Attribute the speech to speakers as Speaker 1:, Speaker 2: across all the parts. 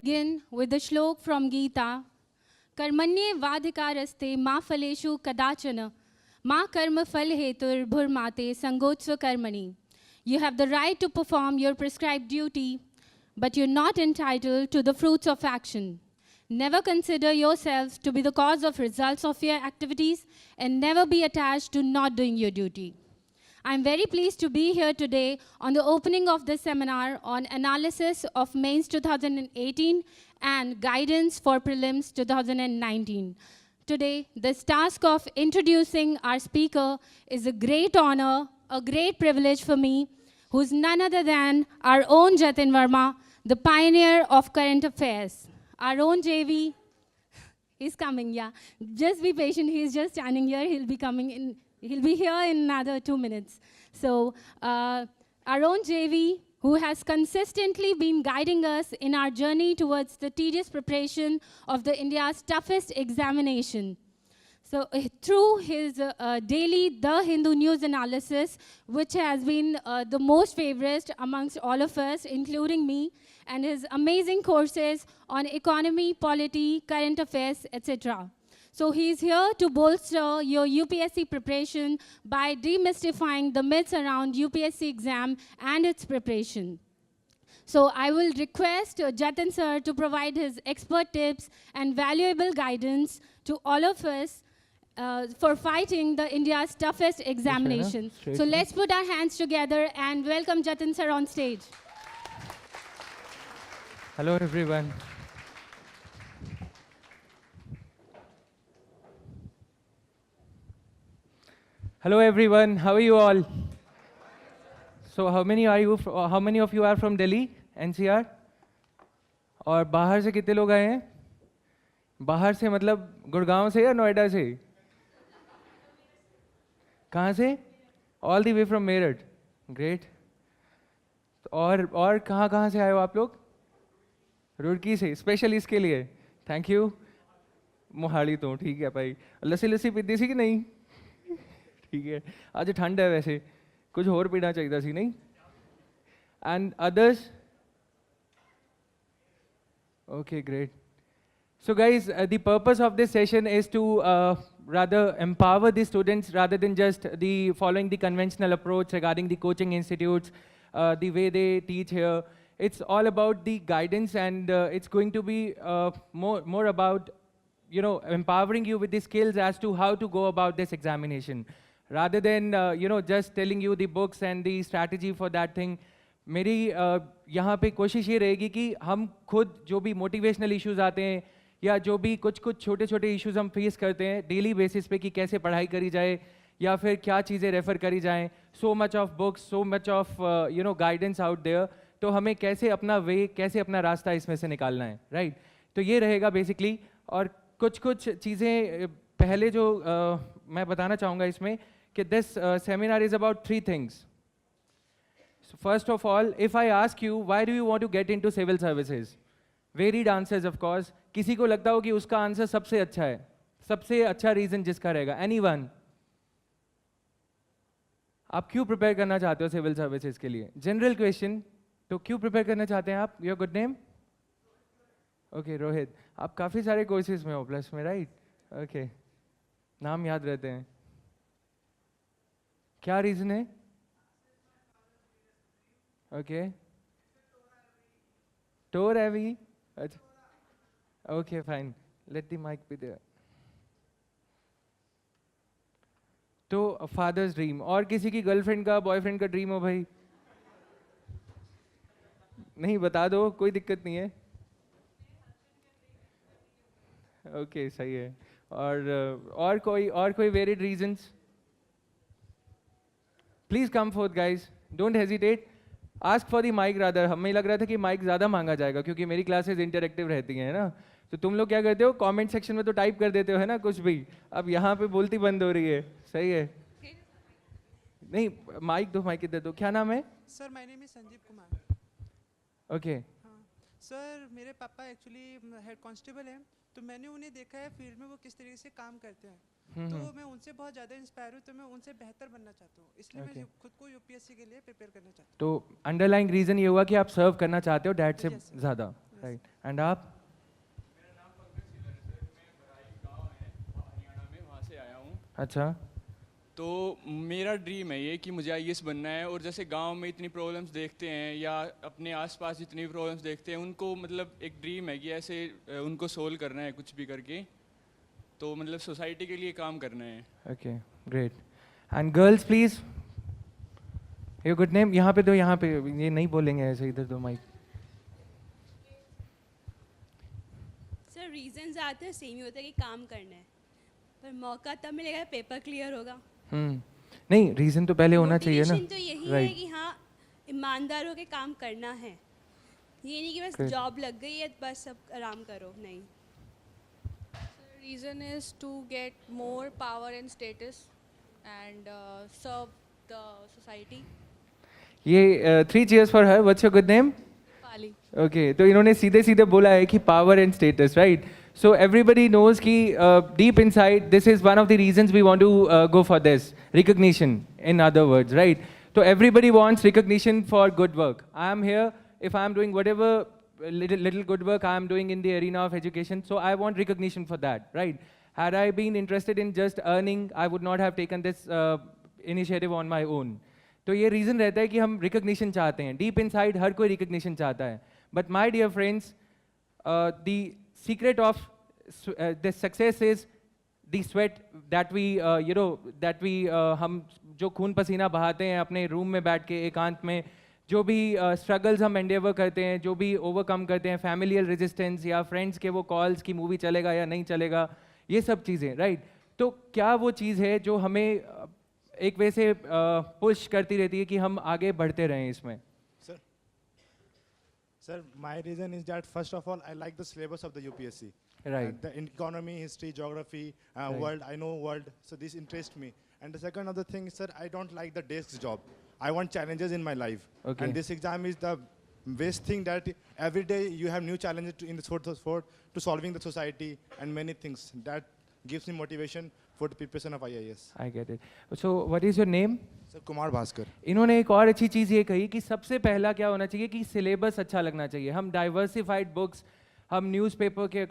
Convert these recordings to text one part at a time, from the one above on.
Speaker 1: Begin with the shlok from Gita. Karmanye vadhikaraste ma phaleshu kadachana ma karma phal hetur bhurmate sangotsva karmani. You have the right to perform your prescribed duty, but you're not entitled to the fruits of action. Never consider yourself to be the cause of results of your activities and never be attached to not doing your duty. I'm very pleased to be here today on the opening of this seminar on analysis of mains 2018 and guidance for prelims 2019. Today, this task of introducing our speaker is a great honor, a great privilege for me, who's none other than our own Jatin Verma, the pioneer of current affairs. Our own JV, he's coming, yeah. Just be patient, he's just standing here, he'll be coming in. He'll be here in another 2 minutes. So our own JV, who has consistently been guiding us in our journey towards the tedious preparation of the India's toughest examination. So through his daily The Hindu News analysis, which has been the most favorite amongst all of us, including me, and his amazing courses on economy, polity, current affairs, etc. So he's here to bolster your UPSC preparation by demystifying the myths around UPSC exam and its preparation. So I will request Jatin sir to provide his expert tips and valuable guidance to all of us for fighting the India's toughest examination. So let's put our hands together and welcome Jatin sir on stage.
Speaker 2: Hello everyone. Hello everyone, how are you all? So how many of you are from Delhi, NCR? और बाहर से कितने लोग आए हैं? बाहर से मतलब गुड़गांव से या नोएडा से? कहाँ से? All the way from Meerut. Great. और कहाँ से आए हो आप लोग? रुड़की से, स्पेशल इसके लिए. Thank you. मोहाली तो ठीक है भाई. लस्सी पीती सी कि नहीं? ठीक है. आज ठंड है वैसे. कुछ और पीना चाहिए सी नहीं? And others? Okay, great. So guys, the purpose of this session is to rather empower the students rather than just following the conventional approach regarding the coaching institutes, the way they teach here. It's all about the guidance, and it's going to be more about, you know, empowering you with the skills as to how to go about this examination. Rather than, you know, just telling you the books and the strategy for that thing. मेरी यहाँ पे कोशिश ये रहेगी कि हम खुद जो भी मोटिवेशनल इश्यूज आते हैं या जो भी कुछ छोटे छोटे इश्यूज हम फेस करते हैं डेली बेसिस पे कि कैसे पढ़ाई करी जाए या फिर क्या चीज़ें रेफ़र करी जाएं, so much of books, so much of you know guidance out there, तो हमें कैसे अपना वे, कैसे अपना रास्ता इसमें से निकालना है, राइट? तो ये रहेगा बेसिकली. और कुछ चीज़ें पहले जो मैं बताना चाहूँगा इसमें कि this seminar is about 3 things. So first of all, if I ask you, why do you want to get into civil services? Varied answers, of course. किसी को लगता हो कि उसका आंसर सबसे अच्छा है, सबसे अच्छा रीजन जिसका रहेगा. Anyone? आप क्यों प्रिपेयर करना चाहते हो सिविल सर्विसेज के लिए? General question. तो क्यों प्रिपेयर करना चाहते हैं आप? Your good name? Okay, Rohit. आप काफ़ी सारे कोर्सेज में हो प्लस में, राइट? ओके, नाम याद रहते हैं. क्या रीज़न है? Okay, tore heavy. अच्छा, okay fine, let the mic be there. तो फादर्स ड्रीम. और किसी की गर्लफ्रेंड का, बॉयफ्रेंड का ड्रीम हो भाई? नहीं, बता दो, कोई दिक्कत नहीं है. ओके, सही है. और कोई varied reasons? Please come forth guys, don't hesitate. Ask for the mic rather. हमें लग रहा था कि माइक ज़्यादा मांगा जाएगा क्योंकि मेरी क्लासेस इंटरेक्टिव रहती हैं ना. तो तुम लोग क्या करते हो, कमेंट सेक्शन में तो टाइप कर देते हो, है ना, कुछ भी. अब यहाँ पे बोलती बंद हो रही है. सही है. नहीं, माइक दो, माइक इधर दो. क्या नाम है?
Speaker 3: Sir, my name is Sanjeev Kumar.
Speaker 2: Okay.
Speaker 3: Sir, मेरे पापा एक्चुअली हेड कांस्टेबल हैं, तो मैंने उन्हें देखा है फील्ड में वो किस तरीके से काम करते हैं. तो मैं उनसे बहुत ज़्यादा इंस्पायर हूँ, तो मैं उनसे बेहतर बनना चाहता हूँ, इसलिए मैं खुद को यूपीएससी के लिए प्रिपेयर करना चाहता हूँ.
Speaker 2: तो अंडरलाइंग रीज़न ये हुआ कि आप सर्व करना चाहते हो डैड से ज़्यादा, राइट एंड आप?
Speaker 4: वहाँ से आया हूँ।
Speaker 2: अच्छा।
Speaker 4: तो मेरा ड्रीम है ये कि मुझे आईएएस बनना है, और जैसे गांव में इतनी प्रॉब्लम्स देखते हैं या अपने आसपास जितनी प्रॉब्लम्स देखते हैं, उनको मतलब एक ड्रीम है कि ऐसे उनको सोल्व करना है कुछ भी करके, तो मतलब सोसाइटी के लिए काम करना है।
Speaker 2: Okay great. And girls please, your good name. यहाँ पे दो, यहाँ पे, ये नहीं बोलेंगे ऐसे, इधर दो माइक।
Speaker 5: सर रीजन ज़्यादातर सेम ही होता है कि काम करना है, पर मौका तब मिलेगा जब पेपर क्लियर होगा।
Speaker 2: नहीं, रीजन तो पहले होना चाहिए ना।
Speaker 5: मोटिवेशन तो यही है कि हाँ ईमानदार होकर काम करना है, ये नहीं कि बस
Speaker 2: Great.
Speaker 5: जॉब लग गई है बस अब आराम करो, नहीं।
Speaker 6: The reason is to get more power and status and serve the society.
Speaker 2: ये 3 cheers for her. What's your good name?
Speaker 6: Pali.
Speaker 2: Okay, तो इन्होंने सीधे सीधे बोला है कि power and status, right? So everybody knows कि deep inside this is one of the reasons we want to go for this recognition. In other words, right? So everybody wants recognition for good work. I am here. If I am doing whatever little good work I am doing in the arena of education, so I want recognition for that, right? Had I been interested in just earning, I would not have taken this initiative on my own. तो ये reason रहता है कि हम recognition चाहते हैं, deep inside हर कोई recognition चाहता है. But my dear friends, the secret of the success is the sweat that we हम जो खून पसीना बहाते हैं अपने रूम में बैठ के एकांत में, जो भी स्ट्रगल्स हम एंडेवर करते हैं, जो भी ओवरकम करते हैं, फैमिलियल रेजिस्टेंस या फ्रेंड्स के वो कॉल्स की मूवी चलेगा या नहीं चलेगा, ये सब चीज़ें, राइट? तो क्या वो चीज़ है जो हमें एक वे से पुश करती रहती है कि हम आगे बढ़ते रहें इसमें?
Speaker 7: Sir, my reason is that first of all, I like the syllabus of the UPSC.
Speaker 2: Right.
Speaker 7: The economy, history, geography,
Speaker 2: Right.
Speaker 7: world, I know world, so this interests me. And the second other thing, sir, I don't like the desk job. I want challenges in my life.
Speaker 2: Okay.
Speaker 7: And this exam is the best thing that every day you have new challenges in the sort to solving the society and many things. That gives me motivation for the preparation of IAS.
Speaker 2: I get it. So what is your name?
Speaker 7: Sir, Kumar Bhaskar.
Speaker 2: इन्होंने एक और अच्छी चीज़ ये कही कि सबसे पहला क्या होना चाहिए कि सिलेबस अच्छा लगना चाहिए. हम डाइवर्सिफाइड बुक्स, हम न्यूज़पेपर के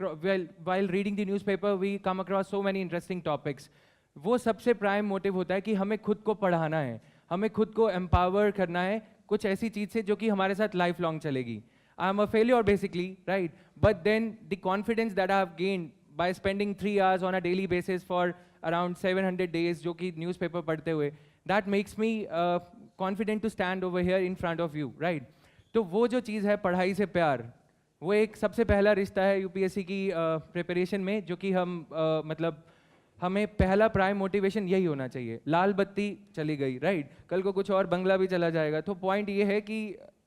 Speaker 2: while reading the newspaper we come across so many interesting topics. वो सबसे प्राइम मोटिव होता है कि हमें खुद को पढ़ाना है, हमें खुद को एम्पावर करना है कुछ ऐसी चीज़ से जो कि हमारे साथ लाइफ लॉन्ग चलेगी. I am a failure basically, right? But then the confidence that I have gained by spending 3 hours on a daily basis for around 700 days जो कि newspaper पढ़ते हुए, that makes me confident to stand over here in front of you, right? तो वो जो चीज़ है पढ़ाई से प्यार, वो एक सबसे पहला रिश्ता है यूपीएससी की प्रिपरेशन में, जो कि हम मतलब हमें पहला प्राइम मोटिवेशन यही होना चाहिए. लाल बत्ती चली गई, राइट? कल को कुछ और बंगला भी चला जाएगा. तो पॉइंट ये है कि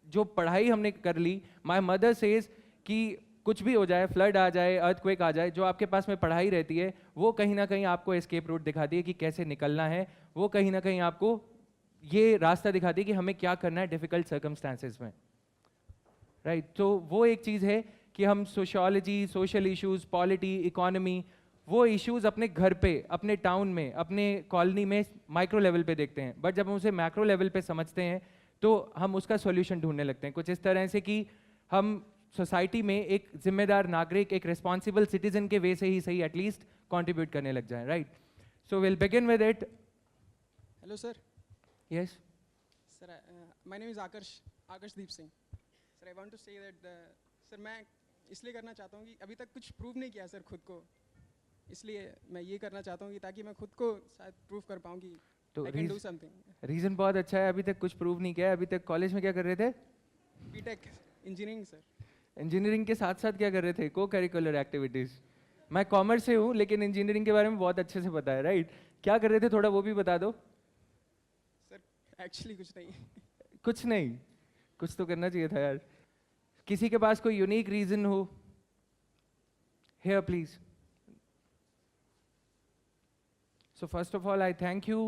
Speaker 2: जो पढ़ाई हमने कर ली, माई मदर सेज कि कुछ भी हो जाए, फ्लड आ जाए, अर्थक्वेक आ जाए, जो आपके पास में पढ़ाई रहती है वो कहीं ना कहीं आपको एस्केप रूट दिखाती है कि कैसे निकलना है. वो कहीं ना कहीं आपको ये रास्ता दिखाती है कि हमें क्या करना है डिफ़िकल्ट सर्कमस्टांसेस में, राइट? तो वो एक चीज़ है कि हम sociology, social issues, polity, economy, वो इश्यूज़ अपने घर पे, अपने टाउन में, अपने कॉलोनी में माइक्रो लेवल पे देखते हैं. बट जब हम उसे मैक्रो लेवल पे समझते हैं तो हम उसका सॉल्यूशन ढूंढने लगते हैं. कुछ इस तरह से कि हम सोसाइटी में एक जिम्मेदार नागरिक, एक रिस्पॉन्सिबल सिटीजन के वे से ही सही एटलीस्ट कंट्रीब्यूट करने लग जाएं, right? So will begin with it.
Speaker 8: Hello, sir.
Speaker 2: Yes.
Speaker 8: Sir, my name is Akash Deep Singh. Sir, I want to say that, sir, मैं इसलिए करना चाहता हूँ कि अभी तक कुछ प्रूव नहीं किया सर खुद को, इसलिए मैं ये करना चाहता हूँ कि ताकि मैं खुद को शायद प्रूव कर पाऊँ कि I can do something.
Speaker 2: Reason बहुत अच्छा है. अभी तक कुछ प्रूव नहीं किया है. अभी तक कॉलेज में क्या कर रहे थे?
Speaker 8: B.Tech engineering sir.
Speaker 2: इंजीनियरिंग के साथ साथ क्या कर रहे थे? को करिकुलर एक्टिविटीज़. मैं कॉमर्स से हूँ लेकिन इंजीनियरिंग के बारे में बहुत अच्छे से पता है, राइट? क्या कर रहे थे थोड़ा वो भी बता दो.
Speaker 8: सर एक्चुअली कुछ नहीं.
Speaker 2: कुछ नहीं? कुछ तो करना चाहिए था यार. किसी के पास कोई यूनिक रीज़न हो? Here please. So first of all, I thank you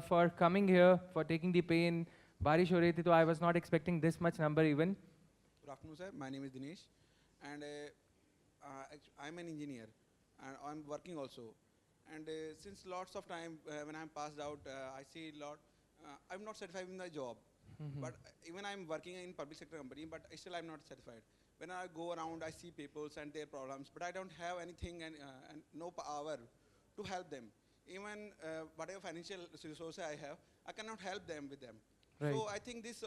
Speaker 2: for coming here, for taking the pain. बारिश हो रही थी तो I was not expecting this much number even.
Speaker 9: Good afternoon, sir. My name is Dinesh, and I'm an engineer, and I'm working also. And since lots of time when I'm passed out, I see I'm not satisfied with my job. But even I'm working in public sector company, but still I'm not satisfied when I go around, I see people and their problems, but I don't have anything and no power to help them. Even whatever financial resources I have, I cannot help them with them.
Speaker 2: Right.
Speaker 9: So I think this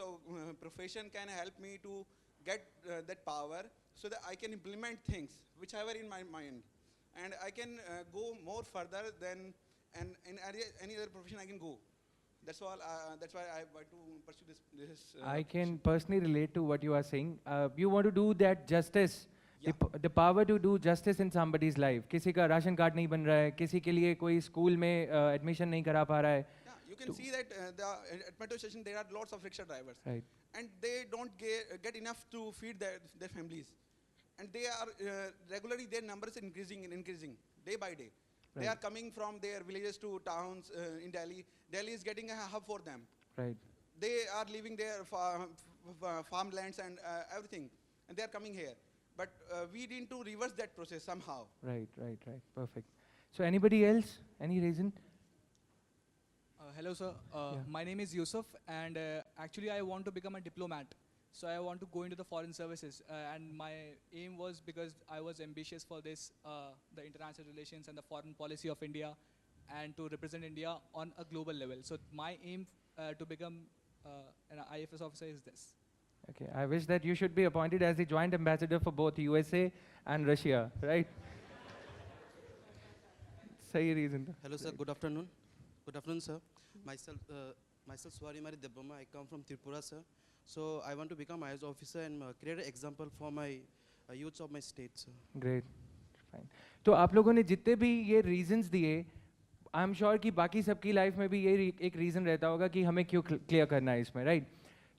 Speaker 9: profession can help me to get that power so that I can implement things whichever in my mind, and I can go more further than and in any other profession I can go. That's all. That's why I want to pursue this.
Speaker 2: I can personally relate to what you are saying. You want to do that justice, the power to do justice in somebody's life. किसी का ration card नहीं बन रहा है, किसी के लिए कोई स्कूल में एडमिशन नहीं करा पा रहा है.
Speaker 9: Yeah, you can see that at metro station there are lots of rickshaw drivers,
Speaker 2: Right.
Speaker 9: and they don't get enough to feed their families, and they are regularly their numbers increasing day by day. They
Speaker 2: Right.
Speaker 9: are coming from their villages to towns in Delhi. Delhi is getting a hub for them.
Speaker 2: Right.
Speaker 9: They are leaving their farmlands and everything, and they are coming here. But we need to reverse that process somehow.
Speaker 2: Right. Perfect. So anybody else? Any reason?
Speaker 10: Hello, sir. My name is Yusuf, and actually I want to become a diplomat. So I want to go into the foreign services, and my aim was, because I was ambitious for this, the international relations and the foreign policy of India, and to represent India on a global level. So my aim to become an IFS officer is this.
Speaker 2: Okay. I wish that you should be appointed as the joint ambassador for both USA and Russia, right? सही reason.
Speaker 11: Hello, sir. Good afternoon. Good afternoon, sir. Myself Swarimari Debbama. I come from Tripura, sir. So I want to become IAS officer and create an example for my youths of my state, sir.
Speaker 2: Great. Fine. तो आप लोगों ने जितने भी ये reasons दिए, I am sure कि बाकी सबकी लाइफ में भी ये एक रीज़न रहता होगा कि हमें क्यों क्लियर करना है इसमें, राइट?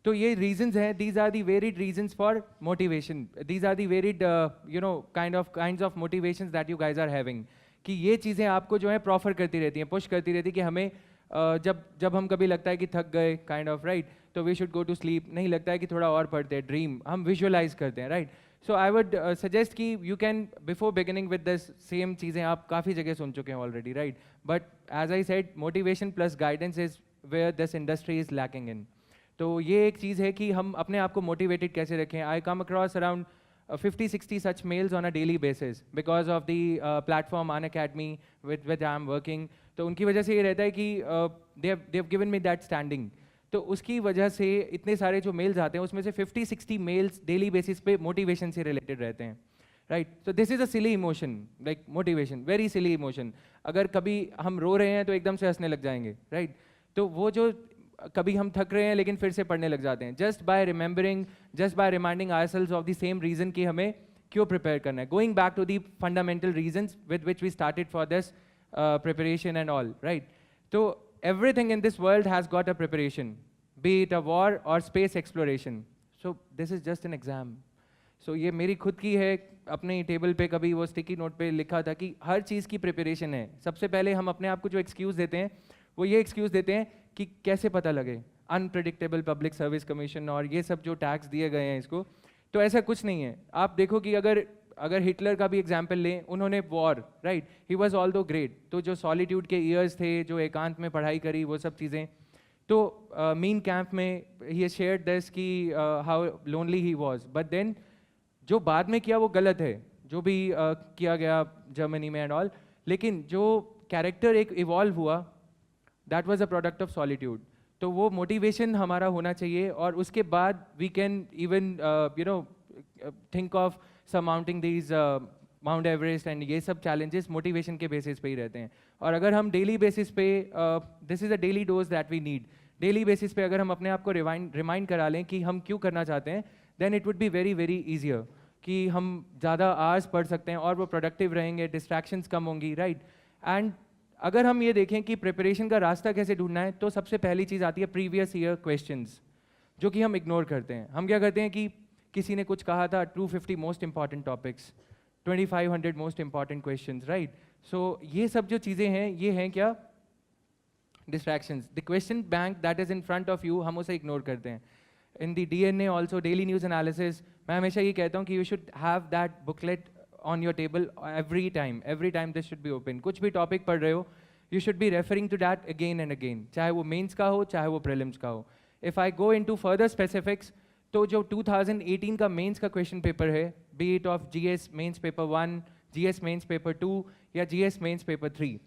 Speaker 2: तो ये रीजंस हैं, these are the varied reasons for motivation, these are the varied kinds of motivations that you guys are having, कि ये चीज़ें आपको जो है प्रोफर करती रहती हैं, पुश करती रहती है कि हमें जब हम कभी लगता है कि थक गए काइंड ऑफ, राइट, तो we should go to sleep, नहीं लगता है कि थोड़ा और पढ़ते हैं, ड्रीम हम विजुअलाइज करते हैं, right? So I would suggest कि you can before beginning with this same चीज़ें आप काफ़ी जगह सुन चुके हैं already, right? But as I said, motivation plus guidance is where this industry is lacking in. तो ये एक चीज़ है कि हम अपने आप को मोटिवेटेड कैसे रखें. I come across around 50-60 such mails on a daily basis because of the platform Unacademy with which I am working. तो उनकी वजह से ये रहता है कि they have given me that standing. तो उसकी वजह से इतने सारे जो मेल्स आते हैं उसमें से 50-60 मेल्स डेली बेसिस पे मोटिवेशन से रिलेटेड रहते हैं, राइट? तो this is a silly emotion, like motivation, very silly emotion. अगर कभी हम रो रहे हैं तो एकदम से हंसने लग जाएंगे, राइट? तो वो जो कभी हम थक रहे हैं लेकिन फिर से पढ़ने लग जाते हैं, just by remembering, just by reminding ourselves of the same reason कि हमें क्यों प्रिपेयर करना है, going back to the fundamental reasons with which we started for this preparation and all, right? तो everything in this world has got a preparation, be it a war or space exploration. So this is just an exam. So ये मेरी खुद की है, अपने table पे कभी वो स्टिकी नोट पे लिखा था कि हर चीज़ की प्रिपरेशन है. सबसे पहले हम अपने आप को जो एक्सक्यूज़ देते हैं वो ये एक्सक्यूज़ देते हैं कि कैसे पता लगे, अनप्रेडिक्टेबल पब्लिक सर्विस कमीशन और ये सब जो टैक्स दिए गए हैं इसको. तो ऐसा कुछ नहीं है. आप देखो कि अगर हिटलर का भी एग्जाम्पल लें, उन्होंने war, right, he was all दो ग्रेट, तो जो सॉलिट्यूड के ईयर्स थे, जो एकांत में पढ़ाई करी, वो सब चीज़ें, तो मीन कैंप में ही शेयर्ड दिस कि how lonely he was, but then जो बाद में किया वो गलत है, जो भी किया गया जर्मनी में एंड ऑल, लेकिन जो कैरेक्टर एक इवॉल्व हुआ, that was a product of solitude. तो वो मोटिवेशन हमारा होना चाहिए, और उसके बाद we can even think of surmounting these Mount Everest and ये सब challenges motivation के basis पे ही रहते हैं. और अगर हम daily basis पे this is a daily dose that we need, daily basis पे अगर हम अपने आप को remind करा लें कि हम क्यों करना चाहते हैं, then it would be very very easier कि हम ज़्यादा hours पढ़ सकते हैं और वो productive रहेंगे, distractions कम होंगी, right? And अगर हम ये देखें कि preparation का रास्ता कैसे ढूंढना है, तो सबसे पहली चीज़ आती है previous year questions, जो कि हम ignore करते हैं. हम क्या करते हैं कि किसी ने कुछ कहा था 250 most important topics, 2500 most important questions, right? So ये सब जो चीज़ें हैं, ये हैं क्या? Distractions. The question bank that is in front of you, हम उसे इग्नोर करते हैं. In the DNA also, daily news analysis, मैं हमेशा ये कहता हूँ कि you should have that booklet on your table every time this should be open. कुछ भी टॉपिक पढ़ रहे हो, you should be referring to that again and again, चाहे वो मेन्स का हो, चाहे वो प्रीलिम्स का हो. If I go into further specifics, तो जो 2018 का मेंस का क्वेश्चन पेपर है, be it of GS mains paper 1, GS mains paper 2 या जीएस मेंस पेपर 3,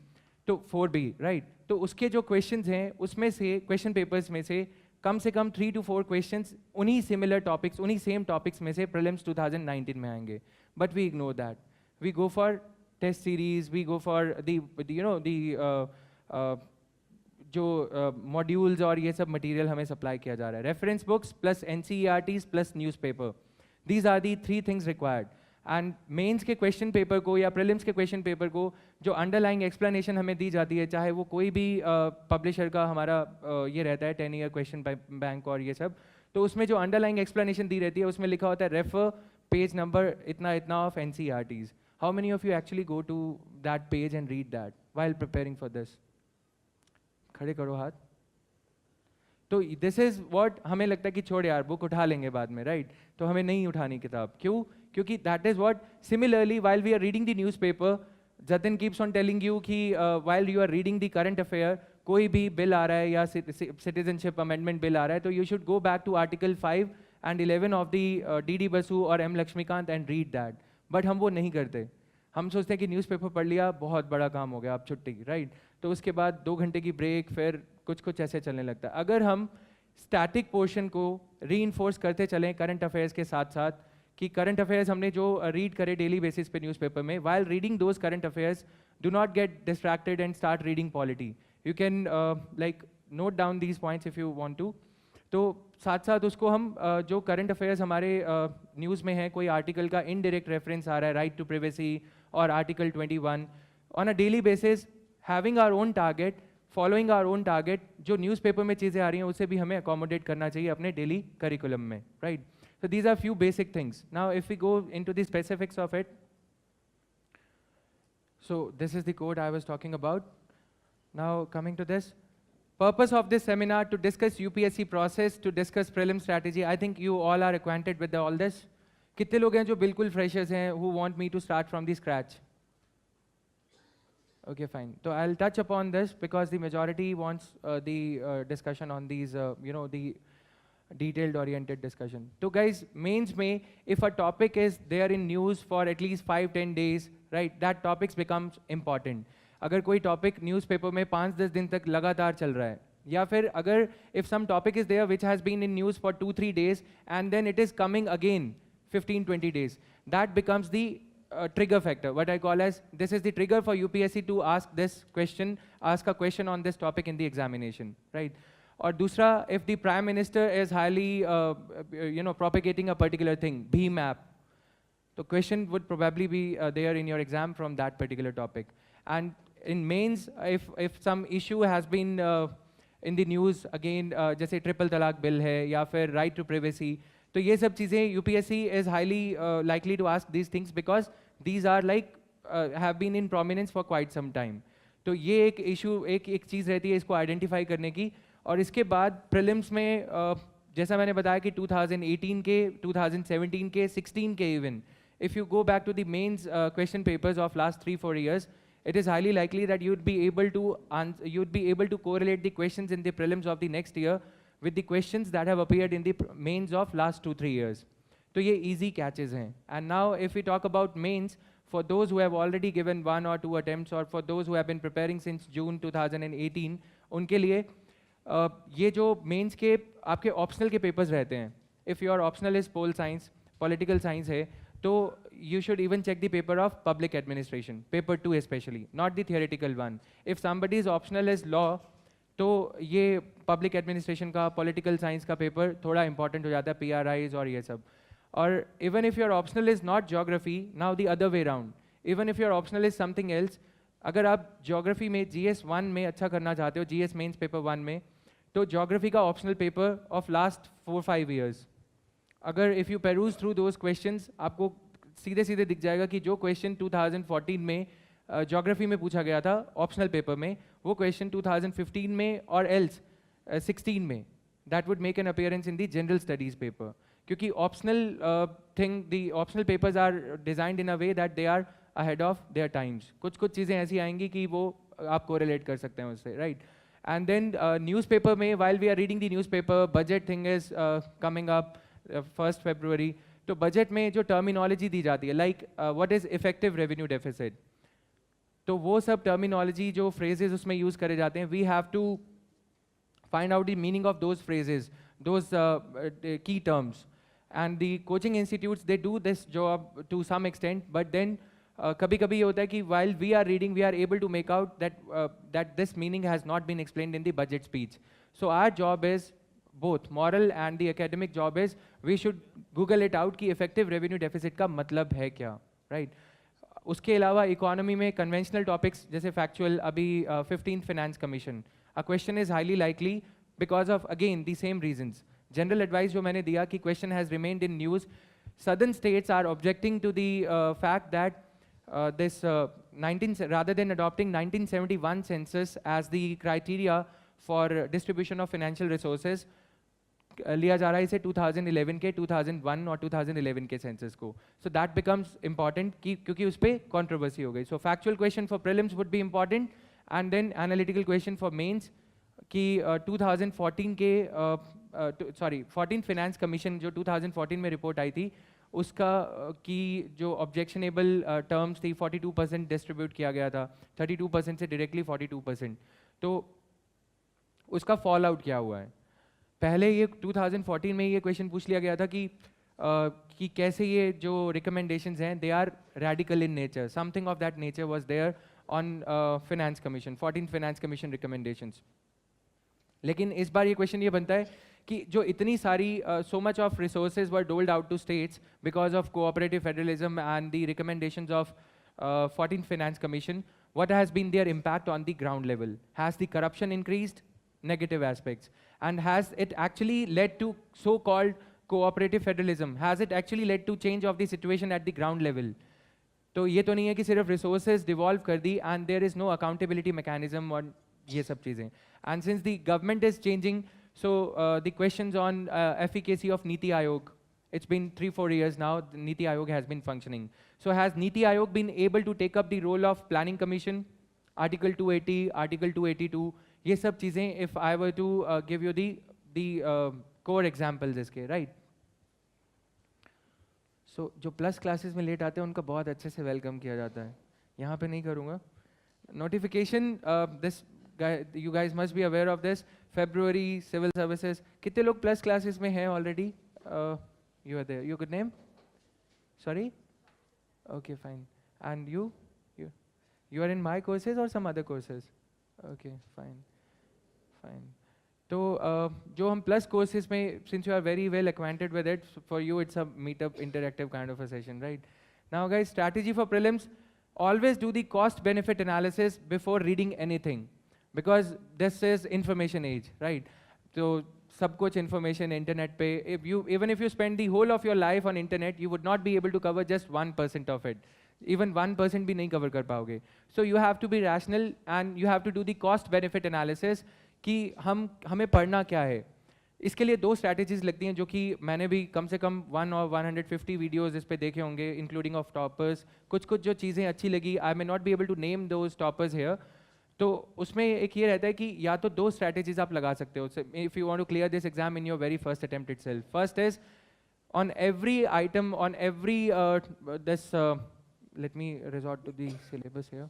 Speaker 2: तो 4B, राइट? तो उसके जो क्वेश्चंस हैं उसमें से, क्वेश्चन पेपर्स में से कम 3 to 4 क्वेश्चंस उन्हीं सिमिलर टॉपिक्स, उन्हीं सेम टॉपिक्स में से प्रीलिम्स 2019 में आएंगे. But we ignore that. We go for test series, we go for जो मॉड्यूल्स और ये सब मटेरियल हमें सप्लाई किया जा रहा है. Reference books plus NCERTs plus newspaper, these are the 3 things required. And mains के क्वेश्चन पेपर को या प्रीलिम्स के क्वेश्चन पेपर को जो अंडरलाइंग एक्सप्लेनेशन हमें दी जाती है, चाहे वो कोई भी पब्लिशर का हमारा ये रहता है 10 ईयर क्वेश्चन बैंक और ये सब, तो उसमें जो अंडरलाइंग एक्सप्लेनेशन दी रहती है उसमें लिखा होता है रेफर पेज नंबर इतना इतना of NCERTs. How many of you actually go to that page and read that while preparing for this? खड़े करो हाथ. तो दिस इज व्हाट हमें लगता है कि छोड़ यार बुक उठा लेंगे बाद में, राइट? तो हमें नहीं उठानी किताब. क्यों? क्योंकि that is what similarly while we are reading the newspaper, Jatin keeps on telling you कि while you are reading the current affair, कोई भी बिल आ रहा है या सिटीजनशिप अमेंडमेंट बिल आ रहा है, तो you should go back to article 5 and 11 of the DD Basu और M Laxmikanth and read that. But हम वो नहीं करते. हम सोचते हैं कि न्यूज़पेपर पढ़ लिया, बहुत बड़ा काम हो गया, अब छुट्टी, राइट? तो उसके बाद 2 घंटे की ब्रेक, फिर कुछ ऐसे चलने लगता है. अगर हम स्टैटिक पोर्शन को रीइंफोर्स करते चलें करंट अफेयर्स के साथ साथ, कि करंट अफेयर्स हमने जो रीड करे डेली बेसिस पे न्यूज़पेपर में, while reading those current affairs, do not get distracted and start reading polity. You can like note down these points if you want to. तो साथ साथ उसको हम जो करंट अफेयर्स हमारे न्यूज़ में है, कोई आर्टिकल का इनडायरेक्ट रेफरेंस आ रहा है, राइट टू प्राइवेसी और article 21, on a daily basis, having our own target, following our own target, जो न्यूज़पेपर में चीज़ें आ रही हैं उसे भी हमें अकोमोडेट करना चाहिए अपने डेली करिकुलम में, right? So these are few basic things. Now if we go into the specifics of it, so this is the code I was talking about. Now coming to this, purpose of this seminar to discuss UPSC process, to discuss prelim strategy. I think you all are acquainted with all this. कितने लोग हैं जो बिल्कुल freshers हैं who want me to start from the scratch? Okay, fine. So I'll touch upon this because the majority wants the discussion on these, the detailed oriented discussion. So guys, mains mein, if a topic is there in news for at least 5-10 days, right, that topics becomes important. अगर कोई topic newspaper में 5-10 दिन तक लगातार चल रहा है, या फिर अगर if some topic is there which has been in news for 2-3 days and then it is coming again 15-20 days, that becomes the trigger factor, what I call as, this is the trigger for UPSC to ask this question, ask a question on this topic in the examination, right? और दूसरा, if the Prime Minister is highly propagating a particular thing, BHIM app, the question would probably be there in your exam from that particular topic. And in mains, if some issue has been in the news again, जैसे triple तलाक bill है या फिर right to privacy, तो ये सब चीज़ें UPSC is highly likely to ask these things because these are like have been in prominence for quite some time. तो ये एक इशू, एक चीज़ रहती है इसको आइडेंटिफाई करने की. और इसके बाद प्रीलिम्स में जैसा मैंने बताया कि 2018 के, 2017 के, 16 के even, if you go back to the mains question papers of last 3-4 years, it is highly likely that you'd be able to correlate the questions in the prelims of the next year with the questions that have appeared in the mains of last 2-3 years. तो ये easy catches हैं. And now if we talk about mains, for those who have already given 1 or 2 attempts or for those who have been preparing since June 2018, उनके लिए ये जो mains के आपके optional के पेपर्स रहते हैं, if your optional is pol science, political science है, तो you should even check the paper of public administration, paper 2 especially, not the theoretical one. If somebody's optional is law, तो ये public administration का, political science का paper थोड़ा important हो जाता है, PRIs और ये सब. और even if your optional is not geography, now the other way round, even if your optional is something else, अगर आप geography में GS 1 में अच्छा करना चाहते हो, GS mains paper 1 में, तो geography का optional paper of last 4-5 years, अगर if you peruse through those questions, आपको सीधे सीधे दिख जाएगा कि जो क्वेश्चन 2014 में ज्योग्राफी में पूछा गया था ऑप्शनल पेपर में, वो क्वेश्चन 2015 में और एल्स 16 में, that would make an appearance in the general studies paper. क्योंकि optional thing, the optional papers are designed in a way that they are ahead of their times. कुछ चीज़ें ऐसी आएंगी कि वो आप कोरिलेट कर सकते हैं उससे, राइट. एंड देन न्यूज़पेपर में, while we are reading the newspaper, budget thing is coming up, 1st February, तो बजट में जो टर्मिनोलॉजी दी जाती है, like what is effective revenue deficit, तो वो सब टर्मिनोलॉजी जो फ्रेजेस उसमें यूज करे जाते हैं, we have to find out the meaning of those phrases, those key terms. And the coaching institutes, they do this job to some extent, but then kabhi-kabhi ये होता है कि while we are reading, we are able to make out that this meaning has not been explained in the budget speech. So our job is both moral and the academic job is we should Google it out कि effective revenue deficit का मतलब है क्या, right? उसके अलावा economy में conventional topics जैसे factual, अभी 15th finance commission, a question is highly likely because of again the same reasons. General advice जो मैंने दिया कि question has remained in news. Southern states are objecting to the fact that rather than adopting 1971 census as the criteria for distribution of financial resources, लिया जा रहा है इसे 2011 के 2001 और 2011 के सेंसस को. So that becomes important क्योंकि उस पर controversy हो गई. So factual question for prelims would be important. And then analytical question for mains कि 2014 के 14th फाइनेंस कमीशन जो 2014 में रिपोर्ट आई थी उसका की जो ऑब्जेक्शनेबल टर्म्स थी 42% डिस्ट्रीब्यूट किया गया था, 32% से डायरेक्टली 42%. तो उसका फॉल आउट क्या हुआ है? पहले ये 2014 में ये क्वेश्चन पूछ लिया गया था कि कैसे ये जो रिकमेंडेशंस हैं they are radical in nature, something of that nature was there on finance commission, 14th finance commission recommendations. लेकिन इस बार ये क्वेश्चन ये बनता है कि जो इतनी सारी so much of resources were doled out to states because of cooperative federalism and the recommendations of 14th finance commission, what has been their impact on the ground level? Has the corruption increased? Negative aspects. And has it actually led to so-called cooperative federalism? Has it actually led to change of the situation at the ground level? तो ये तो नहीं है कि सिर्फ resources devolve कर दी and there is no accountability mechanism और ये सब चीज़ें. And since the government is changing, so the questions on efficacy of Niti Aayog, it's been 3-4 years now Niti Aayog has been functioning. So has Niti Aayog been able to take up the role of planning commission, article 280, article 282, ये सब चीज़ें if I were to give you the core examples इसके, right? So जो plus classes में late आते हैं उनका बहुत अच्छे से वेलकम किया जाता है, यहाँ पे नहीं करूँगा. Notification, this you guys must be aware of this. February civil services, कितने लोग प्लस क्लासेस में हैं already? You are there. Your good name? Sorry? Okay fine. And you are in my courses और some other courses? Okay fine fine. तो जो हम plus courses में, since you are very well acquainted with it, for you it's a meetup interactive kind of a session, right? Now guys, strategy for prelims, always do the cost benefit analysis before reading anything, because this is information age, right? So सब कुछ information internet पे, even if you spend the whole of your life on internet, you would not be able to cover just 1% of it. Even 1% भी नहीं cover कर पाओगे. So you have to be rational and you have to do the cost benefit analysis कि हमें पढ़ना क्या है. इसके लिए 2 स्ट्रैटेजीज लगती हैं जो कि मैंने भी कम से कम 1 और 150 वीडियोस इस पे देखे होंगे, इंक्लूडिंग ऑफ टॉपर्स. कुछ जो चीज़ें अच्छी लगी, I may not be able to name those toppers here. तो उसमें एक ये रहता है कि या तो 2 स्ट्रैटेजीज आप लगा सकते हो if you want to clear this exam in your very first attempt itself. First is on every item, on every this, let me resort to the syllabus here.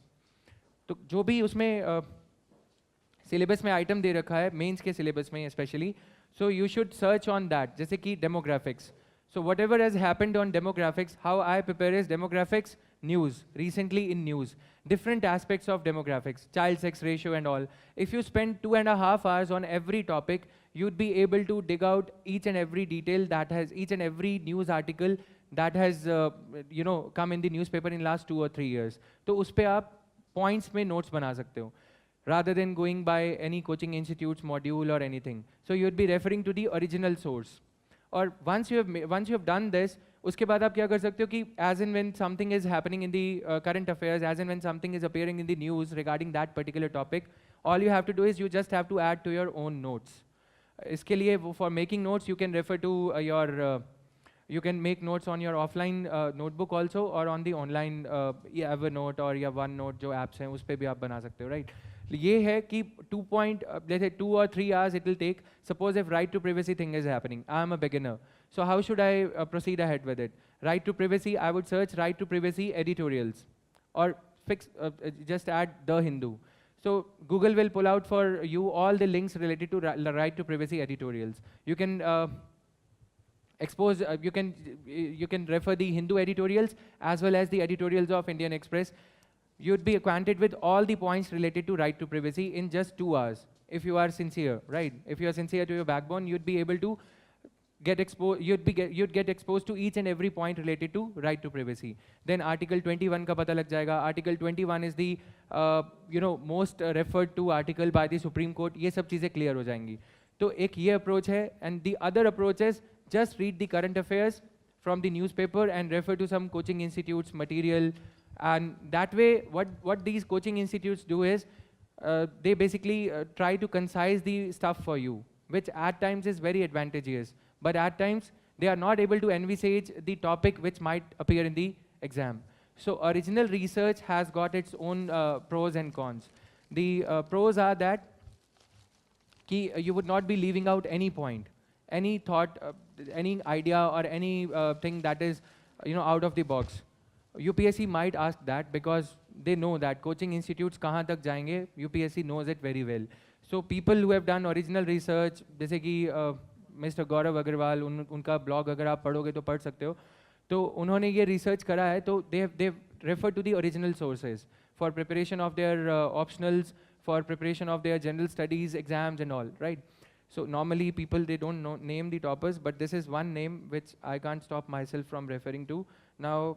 Speaker 2: तो जो भी उसमें सिलेबस में आइटम दे रखा है, मेंस के syllabus में specially, so you should search on that. जैसे कि demographics, so what ever has happened on demographics, how I prepare is demographics news, recently in news, different aspects of demographics, child sex ratio and all. If you spend 2.5 hours on every topic, you'd be able to dig out each and every detail that has, each and every news article that has come in the newspaper in last 2 or 3 years. तो उस पे आप points में notes बना सकते हो, rather than going by any coaching institute's module or anything. So you'd be referring to the original source. Or once you have done this, उसके बाद आप क्या कर सकते हो कि as and when something is happening in the current affairs, as and when something is appearing in the news regarding that particular topic, all you have to do is you just have to add to your own notes. इसके लिए for making notes you can refer to you can make notes on your offline notebook also, or on the online Evernote or या OneNote जो apps हैं उस पर भी आप बना सकते हो, right? ये है कि 2 point, let's say 2 or 3 hours it will take. Suppose if right to privacy thing is happening, I am a beginner. So how should I proceed ahead with it? Right to privacy, I would search right to privacy editorials, or just add The Hindu. So Google will pull out for you all the links related to right to privacy editorials. You can expose, you can refer the Hindu editorials as well as the editorials of Indian Express. You'd be acquainted with all the points related to right to privacy in just 2 hours. If you are sincere, right? If you are sincere to your backbone, you'd be able to get exposed. You'd get exposed to each and every point related to right to privacy. Then Article 21 का पता लग जाएगा. Article 21 is the most referred to article by the Supreme Court. ये सब चीज़ें clear हो जाएंगी. तो एक ये approach है, and the other approach is just read the current affairs from the newspaper and refer to some coaching institutes material. And that way, what these coaching institutes do is, they basically try to concise the stuff for you, which at times is very advantageous. But at times, they are not able to envisage the topic which might appear in the exam. So original research has got its own pros and cons. The pros are that you would not be leaving out any point, any thought, any idea, or any thing that is out of the box. UPSC might ask that because they know that coaching institutes kahan tak jayenge, UPSC knows it very well. So people who have done original research, जैसे कि Mr. Gaurav Agarwal, उनका blog अगर आप पढ़ोगे तो पढ़ सकते हो, तो उन्होंने ये research करा है, तो they've referred to the original sources for preparation of their optionals, for preparation of their general studies, exams and all, right? So normally people, they don't name the toppers, but this is one name which I can't stop myself from referring to. Now,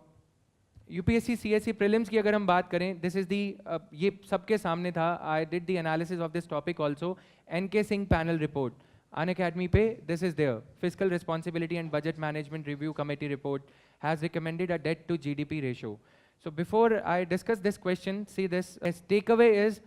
Speaker 2: UPSC CSE prelims की अगर हम बात करें, this is the, ये सबके सामने था, I did the analysis of this topic also, NK Singh panel report, Unacademy पे, this is there, Fiscal Responsibility and Budget Management Review Committee report has recommended a debt to GDP ratio. So before I discuss this question, see this, as takeaway is,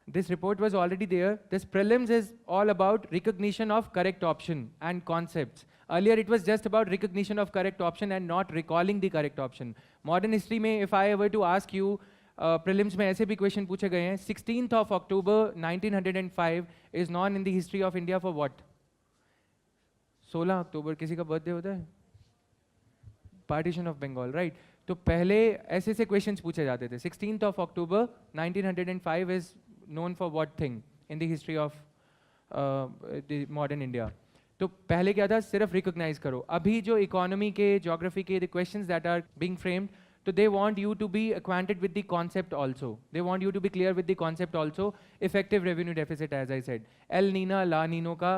Speaker 2: this report was already there. This prelims is all about recognition of correct option and concepts. Earlier it was just about recognition of correct option and not recalling the correct option. Modern history में, if I were to ask you, prelims में ऐसे भी question पूछे गए हैं, 16th of October 1905 is known in the history of India for what? 16 अक्टूबर किसी का birthday होता है? Partition of Bengal, right? तो पहले ऐसे से questions पूछे जाते थे. 16th of October 1905 is known for what thing in the history of the modern India? तो पहले क्या था, सिर्फ रिकॉग्नाइज करो. अभी जो इकोनॉमी के, ज्योग्राफी के the questions that are being framed, तो they want you to be acquainted with the concept also. They want you to be clear with the concept also. Effective revenue deficit, as I said. El Nino, La Nino का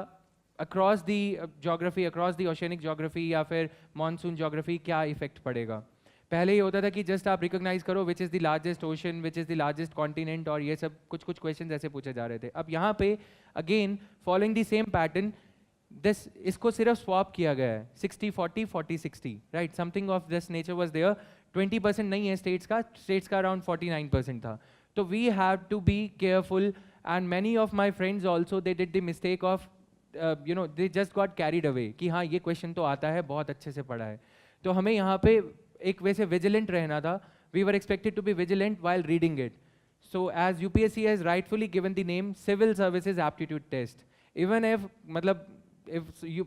Speaker 2: across the geography, across the oceanic geography या फिर monsoon geography क्या effect पड़ेगा. पहले ये होता था कि जस्ट आप रिकॉग्नाइज करो which is the largest ocean, which is the largest continent, और ये सब कुछ क्वेश्चन ऐसे पूछे जा रहे थे. अब यहाँ पे again following the same pattern, इसको सिर्फ स्वैप किया गया है 60-40, 40-60, right? Something of this nature was there. 20% नहीं है स्टेट्स का अराउंड 49% था. तो we have to be careful, and many of my friends also they did the mistake of they just got carried away कि हाँ ये क्वेश्चन तो आता है, बहुत अच्छे से पढ़ा है. तो हमें यहाँ पे एक वैसे विजिलेंट रहना था. We were expected to be vigilant while reading it. So as UPSC has rightfully given the name Civil Services Aptitude Test, even if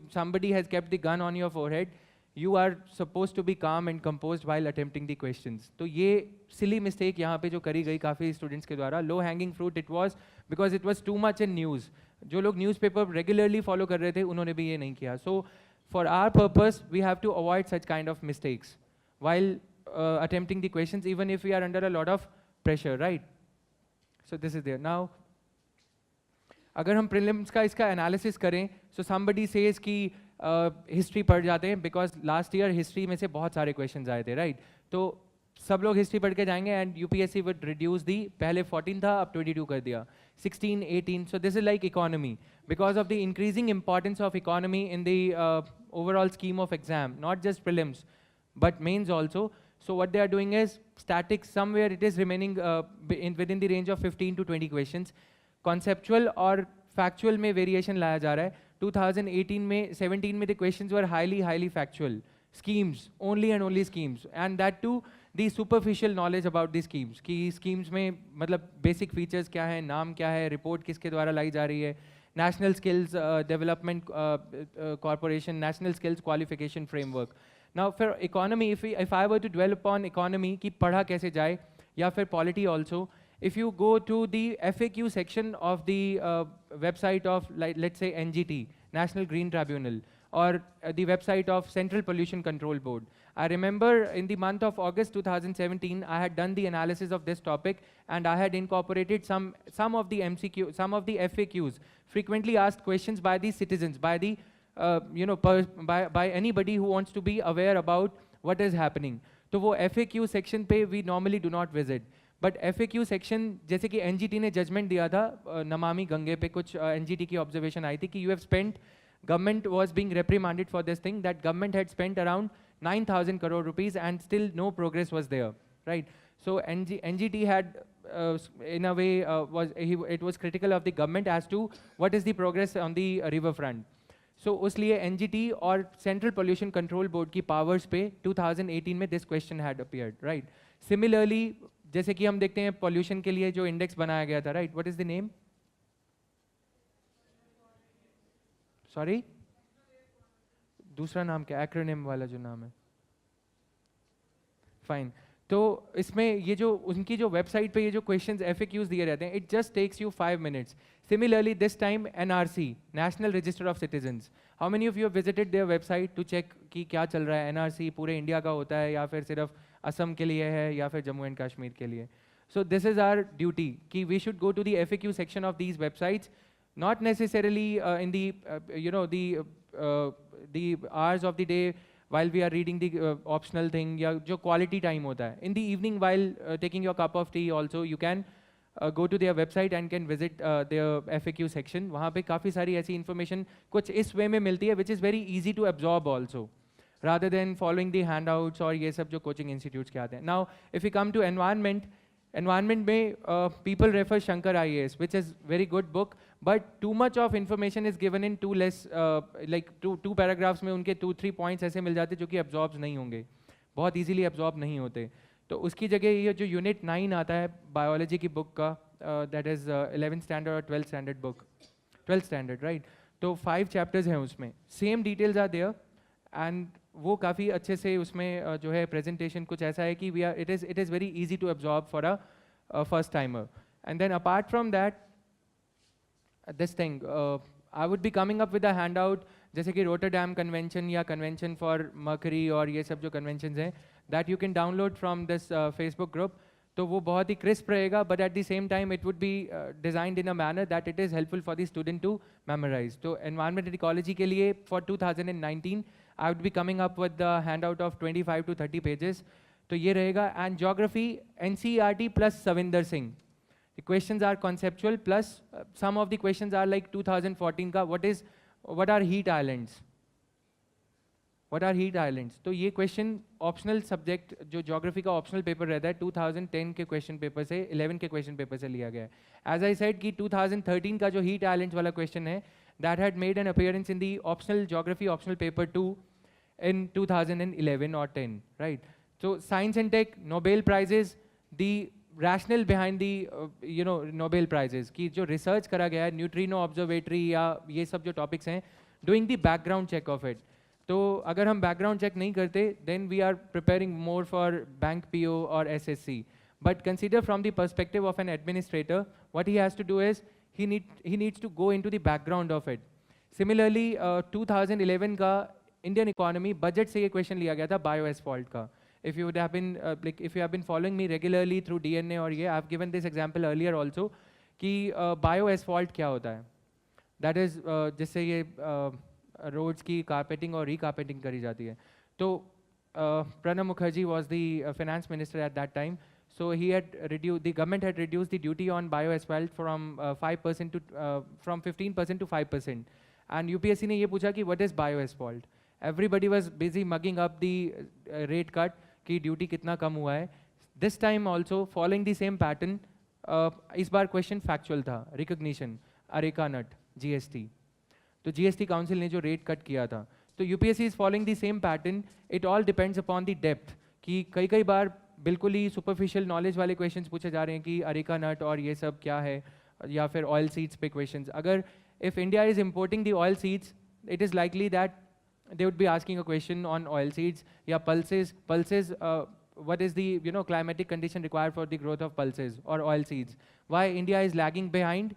Speaker 2: somebody has kept the gun on your forehead, you are supposed to be calm and composed while attempting the questions. तो ये silly mistake यहाँ पे जो करी गई काफ़ी students के द्वारा, low hanging fruit it was, because it was too much in news. जो लोग newspaper regularly follow कर रहे थे उन्होंने भी ये नहीं किया. So for our purpose we have to avoid such kind of mistakes while attempting the questions, even if we are under a lot of pressure, right? So this is there. Now, अगर हम prelims का इसका analysis करें, so somebody says कि history पढ़ जाते हैं because last year history में से बहुत सारे questions आए थे, right? तो सब लोग history पढ़ के जाएंगे and UPSC would reduce the, पहले 14 था अब 22 कर दिया, 16, 18. So this is like economy, because of the increasing importance of economy in the overall scheme of exam, not just prelims, but mains also. So what they are doing is statics, somewhere it is remaining within the range of 15 to 20 questions. Conceptual और factual में variation लाया जा रहा है. 2018 में, 17 में the questions were highly factual. Schemes, only and only schemes. And that too, the superficial knowledge about the schemes, कि schemes में मतलब बेसिक फीचर्स क्या है, नाम क्या है, रिपोर्ट किसके द्वारा लाई जा रही है, national skills development corporation, national skills qualification framework. Now for economy, if I were to dwell upon economy कि पढ़ा कैसे जाए, या फिर polity also, if you go to the FAQ section of the website of, like, let's say NGT, National Green Tribunal, or the website of Central Pollution Control Board. I remember in the month of August 2017, I had done the analysis of this topic, and I had incorporated some of the MCQ, some of the FAQs, frequently asked questions by the citizens, by the by anybody who wants to be aware about what is happening. तो वो FAQ section पे we normally do not visit. But FAQ section, जैसे कि NGT ने judgement दिया था नमामि गंगे पे, कुछ NGT की ऑब्जर्वेशन आई थी कि you have spent, government was being reprimanded for this thing, that government had spent around 9,000 crore rupees and still no progress was there, right. So NGT had in a way it was critical of the government as to what is the progress on the river front. So उस लिए NGT और Central Pollution Control Board की powers पे 2018 में this question had appeared, right. Similarly, जैसे कि हम देखते हैं पॉल्यूशन के लिए जो इंडेक्स बनाया गया था, right, what is the name, sorry, दूसरा नाम क्या, एक्रोनिम वाला जो नाम है, फाइन. तो इसमें ये जो उनकी जो वेबसाइट पे ये जो क्वेश्चंस FAQs दिए रहते हैं, it just takes you 5 minutes. Similarly, this time NRC, National Register of Citizens. How many of you have visited their website to check कि क्या चल रहा है? NRC पूरे इंडिया का होता है या फिर सिर्फ असम के लिए है या फिर जम्मू एंड कश्मीर के लिए? So this is our duty कि we should go to the FAQ section of these websites, not necessarily in the the hours of the day while we are reading the optional thing, या जो quality time होता है. In the evening while taking your cup of tea also, you can go to their website and can visit their FAQ section. वहाँ पे काफ़ी सारी ऐसी information कुछ इस way में मिलती है which is very easy to absorb also, rather than following the handouts और ये सब जो coaching institutes के आते हैं. Now, if we come to environment में people refer Shankar IAS, which is very good book, but too much of information is given in too less, like two paragraphs में उनके 2-3 points ऐसे मिल जाते जो कि absorb नहीं होंगे, बहुत easily absorb नहीं होते. तो उसकी जगह ये जो यूनिट 9 आता है बायोलॉजी की बुक का, दैट इज़ 11th स्टैंडर्ड और 12th standard book, 12th standard, right. तो 5 चैप्टर्स हैं उसमें, same details are there, and वो काफ़ी अच्छे से उसमें जो है प्रेजेंटेशन कुछ ऐसा है कि we are it is very easy to absorb for a first timer. And then apart from that this thing I would be coming up with a hand out, जैसे कि रोटरडैम कन्वेंशन या convention for mercury और ये सब जो convention हैं, that you can download from this Facebook group. तो वो बहुत ही crisp रहेगा, but at the same time it would be designed in a manner that it is helpful for the student to memorize. तो environment and ecology के लिए for 2019 I would be coming up with the handout of 25 to 30 pages. तो ये रहेगा. And geography NCERT plus Savinder Singh. The questions are conceptual plus some of the questions are like 2014 का what are heat islands? What are heat islands? तो ये question optional subject जो geography का optional paper रहता है 2010 के question paper से, 11 के क्वेश्चन पेपर से लिया गया है. एज आई सेड कि 2013 का जो हीट आइलैंड्स वाला क्वेश्चन है, that had made an appearance in the optional geography optional paper 2 इन 2011 और 10, right. So science and tech, Nobel prizes, the rationale behind the Nobel prizes कि जो research करा गया है, neutrino observatory या ये सब जो topics हैं, doing the background check of it. तो अगर हम background check नहीं करते, then we are preparing more for bank PO or SSC. But consider from the perspective of an administrator, what he has to do is he needs to go into the background of it. Similarly, 2011 का Indian economy budget से ये question लिया गया था bioasphalt का. If you would have been if you have been following me regularly through DNA और ये, I've given this example earlier also कि bioasphalt क्या होता है. That is जिससे ये रोड्स की कारपेटिंग और रीकारपेटिंग करी जाती है. तो Pranab Mukherjee was the finance minister at that time. So he had reduced, the government had reduced the duty on bioasphalt from 5% to from 15% to 5%. And UPSC ने ये पूछा कि what is bioasphalt? Everybody was busy mugging up the rate cut कि duty कितना कम हुआ है. This time also following the same pattern, इस बार question factual था, रिकग्निशन, अरेका नट, GST. तो GST काउंसिल ने जो रेट कट किया था, तो UPSC is following the same pattern. It all depends upon the depth कि कई बार बिल्कुल ही सुपरफिशियल नॉलेज वाले क्वेश्चंस पूछे जा रहे हैं कि अरेका नट और ये सब क्या है, या फिर ऑयल सीड्स पे क्वेश्चंस. अगर if India is importing the oil seeds, it is likely that they would be asking a question on oil seeds. Yeah, pulses. What is the climatic condition required for the growth of pulses or oil seeds? Why India is lagging behind?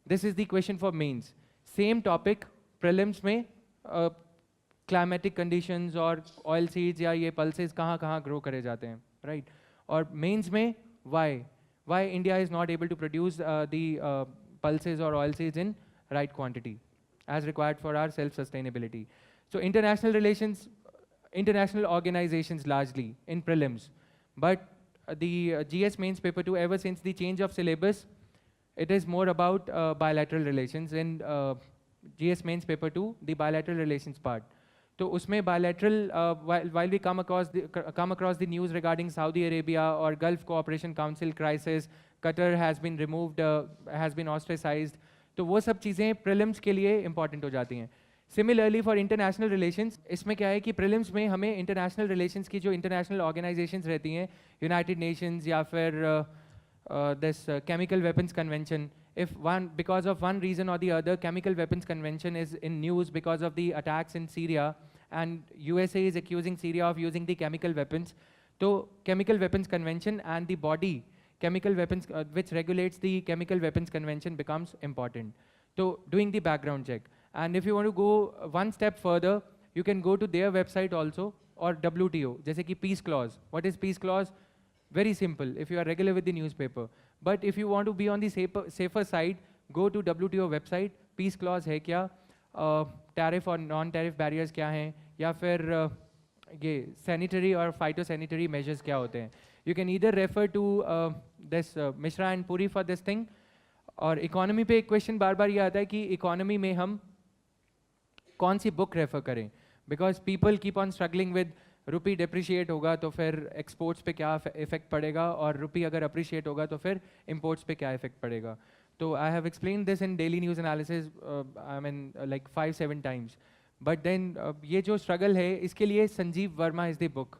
Speaker 2: This is the question for mains. Same topic prelims में climatic conditions और oil seeds या ये pulses कहाँ grow करे जाते हैं, right? और mains में why India is not able to produce the pulses or oil seeds in right quantity as required for our self-sustainability. So international relations, international organizations largely in prelims, but the GS mains paper 2, ever since the change of syllabus, it is more about bilateral relations. In GS mains paper 2, the bilateral relations part. So usme bilateral, while we come across the news regarding Saudi Arabia or Gulf Cooperation Council crisis, Qatar has been removed, has been ostracized. तो वो सब चीज़ें prelims के लिए important हो जाती हैं. Similarly for international relations, इसमें क्या है कि प्रीलिम्स में हमें इंटरनेशनल रिलेशंस की जो इंटरनेशनल ऑर्गेनाइजेशंस रहती हैं, यूनाइटेड नेशंस या फिर this chemical weapons convention, if because of one reason or the other, chemical weapons convention is in news because of the attacks in Syria, and USA is accusing Syria of using the chemical weapons. So chemical weapons convention and the body chemical weapons which regulates the chemical weapons convention becomes important. So doing the background check. And if you want to go one step further, you can go to their website also, or WTO, जैसे कि peace clause. What is peace clause? Very simple, if you are regular with the newspaper. But if you want to be on the safer side, go to WTO website, peace clause है क्या, tariff और non-tariff barriers क्या हैं, या फिर ये sanitary और phytosanitary measures क्या होते हैं. You can either refer to this Mishra and Puri for this thing, और economy पे एक question बार बार ये आता है कि economy में हम कौन सी book refer करें, because people keep on struggling with rupee depreciate होगा तो फिर एक्सपोर्ट्स पे क्या इफेक्ट पड़ेगा, और रुपी अगर अप्रिशिएट होगा तो फिर इंपोर्ट्स पे क्या इफेक्ट पड़ेगा. तो I have explain this in daily news analysis, I mean like 5-7 times. But then ये जो स्ट्रगल है, इसके लिए Sanjeev Verma is the book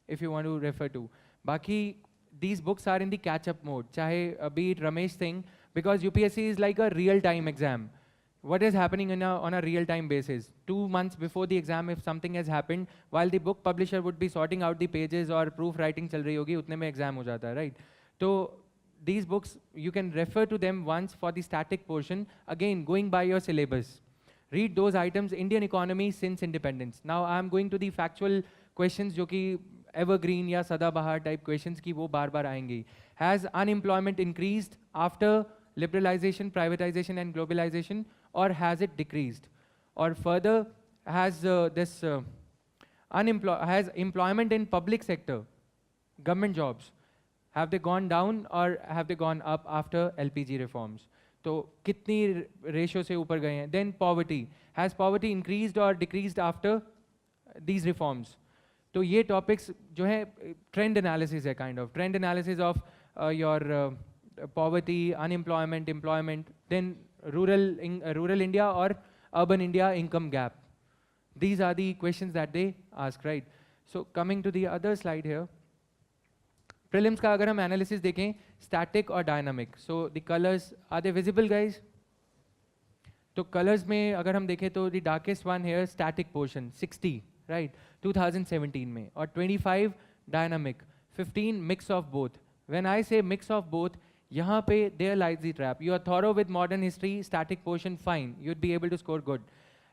Speaker 2: if you want to refer to. बाकी these books are in the catch up mode, चाहे be it Ramesh Singh, because UPSC is like a real time exam. What is happening on a real-time basis? 2 months before the exam, if something has happened, while the book publisher would be sorting out the pages or proof writing चल रही होगी, उतने में exam हो जाता है, right? So these books, you can refer to them once for the static portion. Again, going by your syllabus. Read those items, Indian economy since independence. Now I am going to the factual questions जो कि evergreen या सदाबहार type questions की वो बार बार आएंगी. Has unemployment increased after liberalization, privatization and globalization, or has it decreased? Or further, has has employment in public sector, government jobs, have they gone down or have they gone up after LPG reforms? तो कितनी ratio से ऊपर गए हैं? Then poverty, has poverty increased or decreased after these reforms? तो ये topics जो है trend analysis है, kind of trend analysis of your poverty, unemployment, employment, then rural India or urban India income gap. These are the questions that they ask, right? So coming to the other slide here, prelims का अगर हम analysis देखें, static और dynamic. So the colors, are they visible, guys? तो colors में अगर हम देखें तो the darkest one here, static portion, 60, right? 2017 में, और 25 dynamic, 15 mix of both. When I say mix of both, यहाँ पे there lies the trap. You are thorough with modern history, static portion, fine. You'd be able to score good.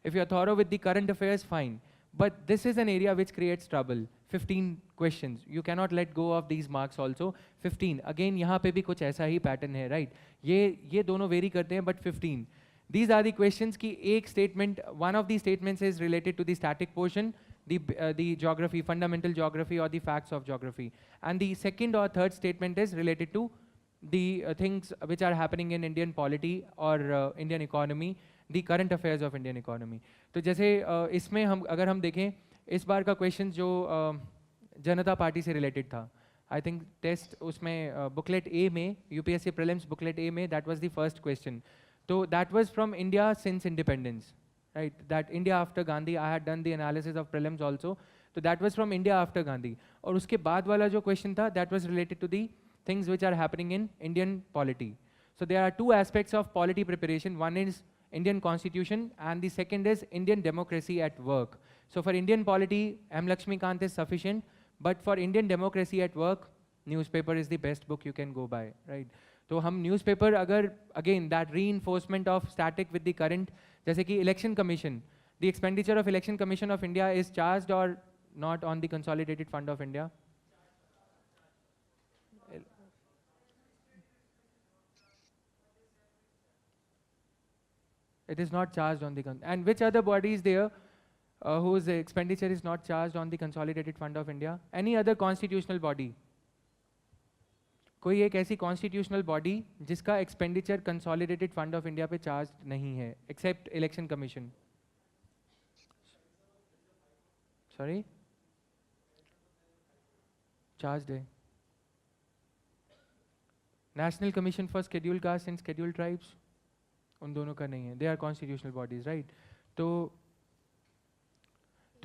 Speaker 2: If you are thorough with the current affairs, fine. But this is an area which creates trouble. 15 questions. You cannot let go of these marks also. 15. Again, यहाँ पे भी कुछ ऐसा ही pattern है, right? ये दोनों vary करते हैं, but 15. These are the questions की एक statement, one of the statements is related to the static portion, the geography, fundamental geography or the facts of geography. And the second or third statement is related to the things which are happening in Indian polity or Indian economy, the current affairs of Indian economy. तो जैसे इसमें हम अगर हम देखें, इस बार का question जो जनता पार्टी से रिलेटेड था, आई थिंक टेस्ट उसमें बुकलेट ए में, यूपीएससी प्रीलिम्स बुकलेट ए में, that was the first question. तो that was from India since independence, right? That India after Gandhi, I had done the analysis of prelims also. तो that was from India after Gandhi. और उसके बाद वाला जो question था that was related to the things which are happening in Indian polity. So there are two aspects of polity preparation. One is Indian constitution and the second is Indian democracy at work. So for Indian polity, M. Lakshmikant is sufficient, but for Indian democracy at work, newspaper is the best book you can go by, right? तो हम newspaper अगर again that reinforcement of static with the current, जैसे कि election commission, the expenditure of election commission of India is charged or not on the consolidated fund of India? It is not charged on the and which other body is there whose expenditure is not charged on the consolidated fund of India? Any other constitutional body? कोई एक ऐसी constitutional body जिसका expenditure consolidated fund of India पे charged नहीं है except election commission? Sorry? Charged है. National Commission for Scheduled Castes and Scheduled Tribes? उन दोनों का नहीं है. They are constitutional bodies, right? तो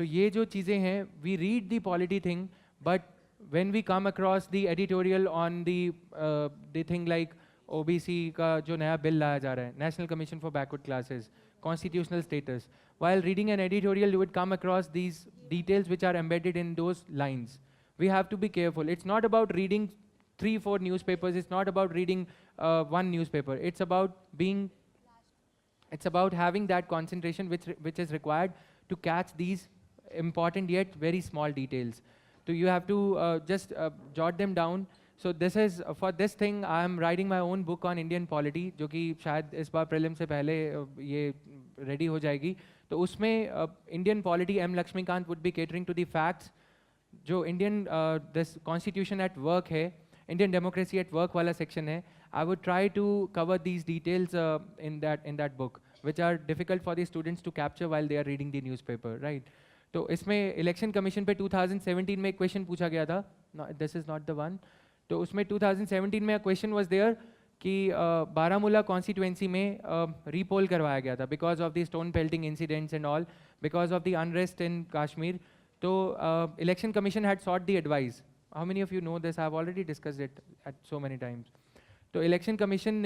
Speaker 2: ये जो चीज़ें हैं, we read the polity thing, but when we come across the editorial on the thing like OBC का जो नया बिल लाया जा रहा है, national commission for backward classes, constitutional status, while reading an editorial you would come across these details which are embedded in those lines. We have to be careful. It's not about reading 3-4 newspapers, it's not about reading one newspaper, it's about having that concentration which is required to catch these important yet very small details. So you have to just jot them down. So this is for this thing I am writing my own book on Indian polity, जो कि शायद इस बार prelim से पहले ये ready हो जाएगी. तो उसमें Indian polity M. Lakshmikant would be catering to the facts. जो Indian this constitution at work है, Indian democracy at work वाला section है, I would try to cover these details in that book, which are difficult for the students to capture while they are reading the newspaper, right? तो इसमें election commission पे 2017 में एक question पूछा गया था. No, this is not the one. तो उसमें 2017 में a question was there कि बारामूला constituency में repoll करवाया गया था because of the stone pelting incidents and all, because of the unrest in Kashmir. तो election commission had sought the advice. How many of you know this? I have already discussed it at so many times. So election commission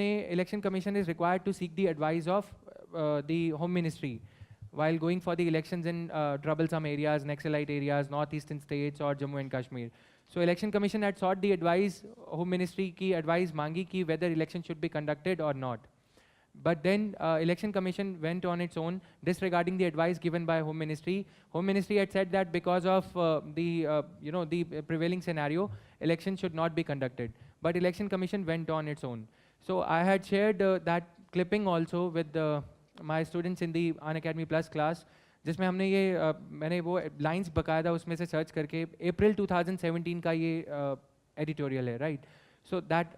Speaker 2: is required to seek the advice of the Home Ministry while going for the elections in troublesome areas, Naxalite areas, northeastern states or Jammu and Kashmir. So election commission had sought the advice, Home Ministry की advice मांगी कि whether election should be conducted or not. But then election commission went on its own, disregarding the advice given by Home Ministry. Home Ministry had said that because of the prevailing scenario, election should not be conducted. But election commission went on its own. So I had shared that clipping also with my students in the Unacademy Plus class, जिसमें हमने ये मैंने वो lines बकायदा उसमें से search करके April 2017 का ये editorial है, right? So that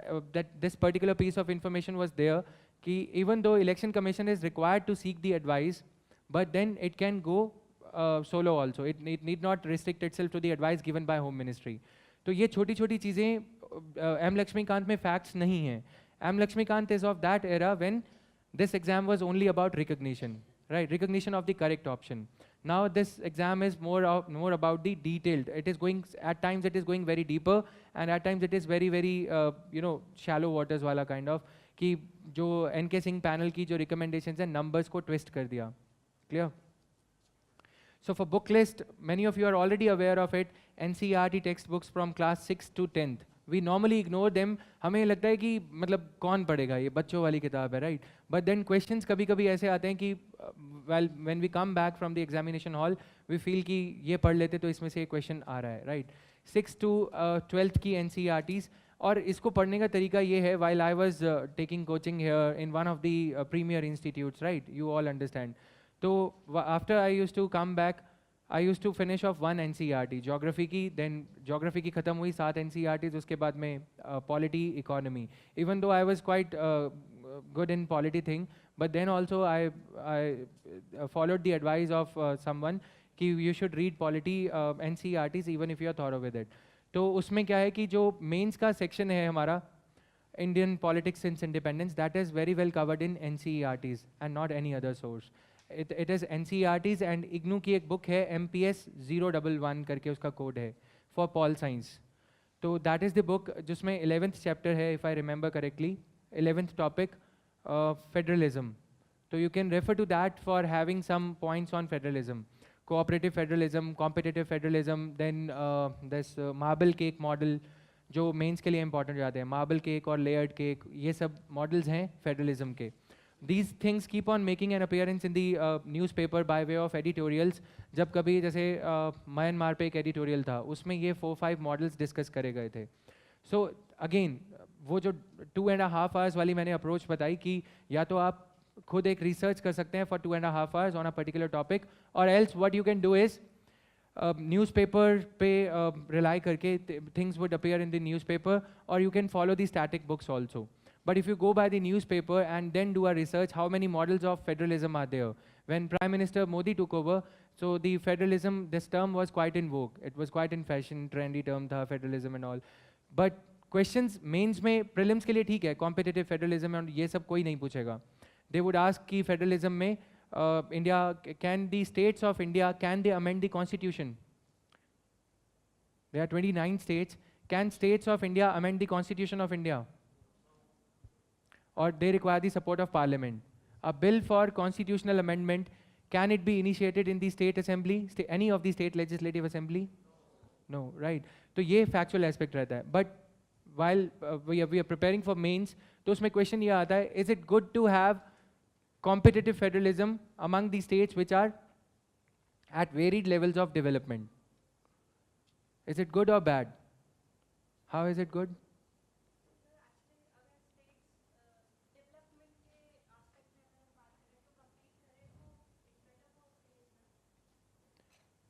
Speaker 2: this particular piece of information was there. कि even though election commission is required to seek the advice, but then it can go solo also. It need not restrict itself to the advice given by Home Ministry. तो ये छोटी छोटी चीज़ें M. Lakshmikant में facts नहीं हैं. M. Lakshmikant is of that era when this exam was only about recognition, right? Recognition of the correct option. Now this exam is more about the detailed. It is going at times it is going very deeper, and at times it is very shallow waters वाला kind of. कि जो NK Singh panel की जो recommendations हैं numbers को twist कर दिया. Clear? So for book list, many of you are already aware of it. NCERT textbooks from class 6 to 10th. We normally ignore them. हमें लगता है कि मतलब कौन पढ़ेगा ये बच्चों वाली किताब है, right? But then questions कभी-कभी ऐसे आते हैं कि when we come back from the examination hall, we feel कि ये पढ़ लेते तो इसमें से एक question आ रहा है, right? 6 to 12th की NCERTs. और इसको पढ़ने का तरीका ये है, while I was taking coaching here in one of the premier institutes, right? You all understand. So after I used to come back, I used to finish off one NCERT, geography की, then geography की ख़त्म हुई 7 NCERTs, उसके बाद में polity, economy. Even though I was quite good in polity thing, but then also I followed the advice of someone कि you should read polity NCERTs even if you are thorough with it. तो उसमें क्या है कि जो mains का section है हमारा Indian politics since independence, that is very well covered in NCERTs and not any other source. it is NCERTs and IGNU की एक book है MPS 011 करके उसका code है for Pol Science. तो that is the book जिसमें 11th chapter है if I remember correctly, 11th topic federalism. So you can refer to that for having some points on federalism. Cooperative federalism, competitive federalism, then this marble cake model जो mains के लिए important जाते हैं, marble cake और layered cake, ये सब models हैं federalism के. These things keep on making an appearance in the newspaper by way of editorials. जब कभी जैसे म्यांमार पे एक एडिटोरियल था, उसमें ये 4-5 मॉडल्स डिस्कस करे गए थे. सो अगेन वो जो 2.5 hours वाली मैंने अप्रोच बताई कि या तो आप खुद एक रिसर्च कर सकते हैं for 2.5 hours on a particular topic, और else what you can do is newspaper पे रिलाई करके things would appear in the newspaper, और you can follow the static books also. But if you go by the newspaper and then do a research, how many models of federalism are there? When Prime Minister Modi took over, so the federalism, this term was quite in vogue. It was quite in fashion, trendy term tha, federalism and all. But questions mains में prelims के लिए ठीक है, competitive federalism और ये सब कोई नहीं पूछेगा. They would ask कि federalism में India, can the states of India, can they amend the constitution? There are 29 states. Can states of India amend the constitution of India? Or they require the support of parliament. A bill for constitutional amendment, can it be initiated in the state assembly, any of the state legislative assembly? No, right? तो ये factual aspect रहता है. But while we are preparing for mains, तो उसमें question ये आता है, is it good to have competitive federalism among the states which are at varied levels of development? Is it good or bad? How is it good?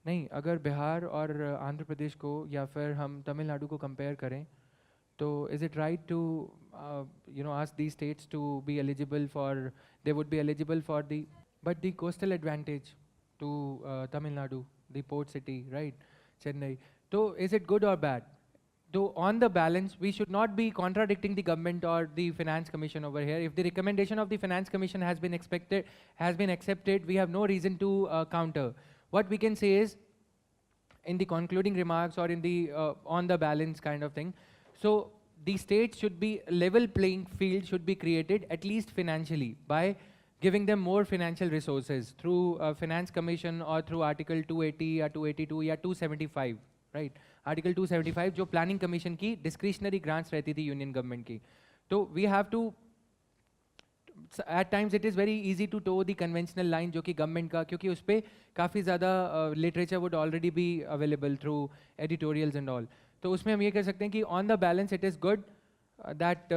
Speaker 2: नहीं, अगर बिहार और आंध्र प्रदेश को या फिर हम तमिलनाडु को कंपेयर करें, तो is it right to ask the states to be eligible for, they would be eligible for the, but the coastal advantage to Tamil Nadu, the port city, right, Chennai. तो इज़ इट गुड और bad? So on the balance, we should not be contradicting the government or the Finance Commission over here. If the recommendation of the Finance Commission has been accepted, we have no reason to counter. What we can say is, in the concluding remarks or in the on the balance kind of thing, so the states should be, level playing field should be created at least financially by giving them more financial resources through Finance Commission or through Article 280 or 282 या 275, right? Article 275 जो planning commission की discretionary grants रहती थी union government की. तो we have to, at times it is very easy to toe the conventional line जो कि government का, क्योंकि उस पर काफ़ी ज़्यादा literature would already be available through editorials and all. तो उसमें हम ये कह सकते हैं कि on the balance it is good that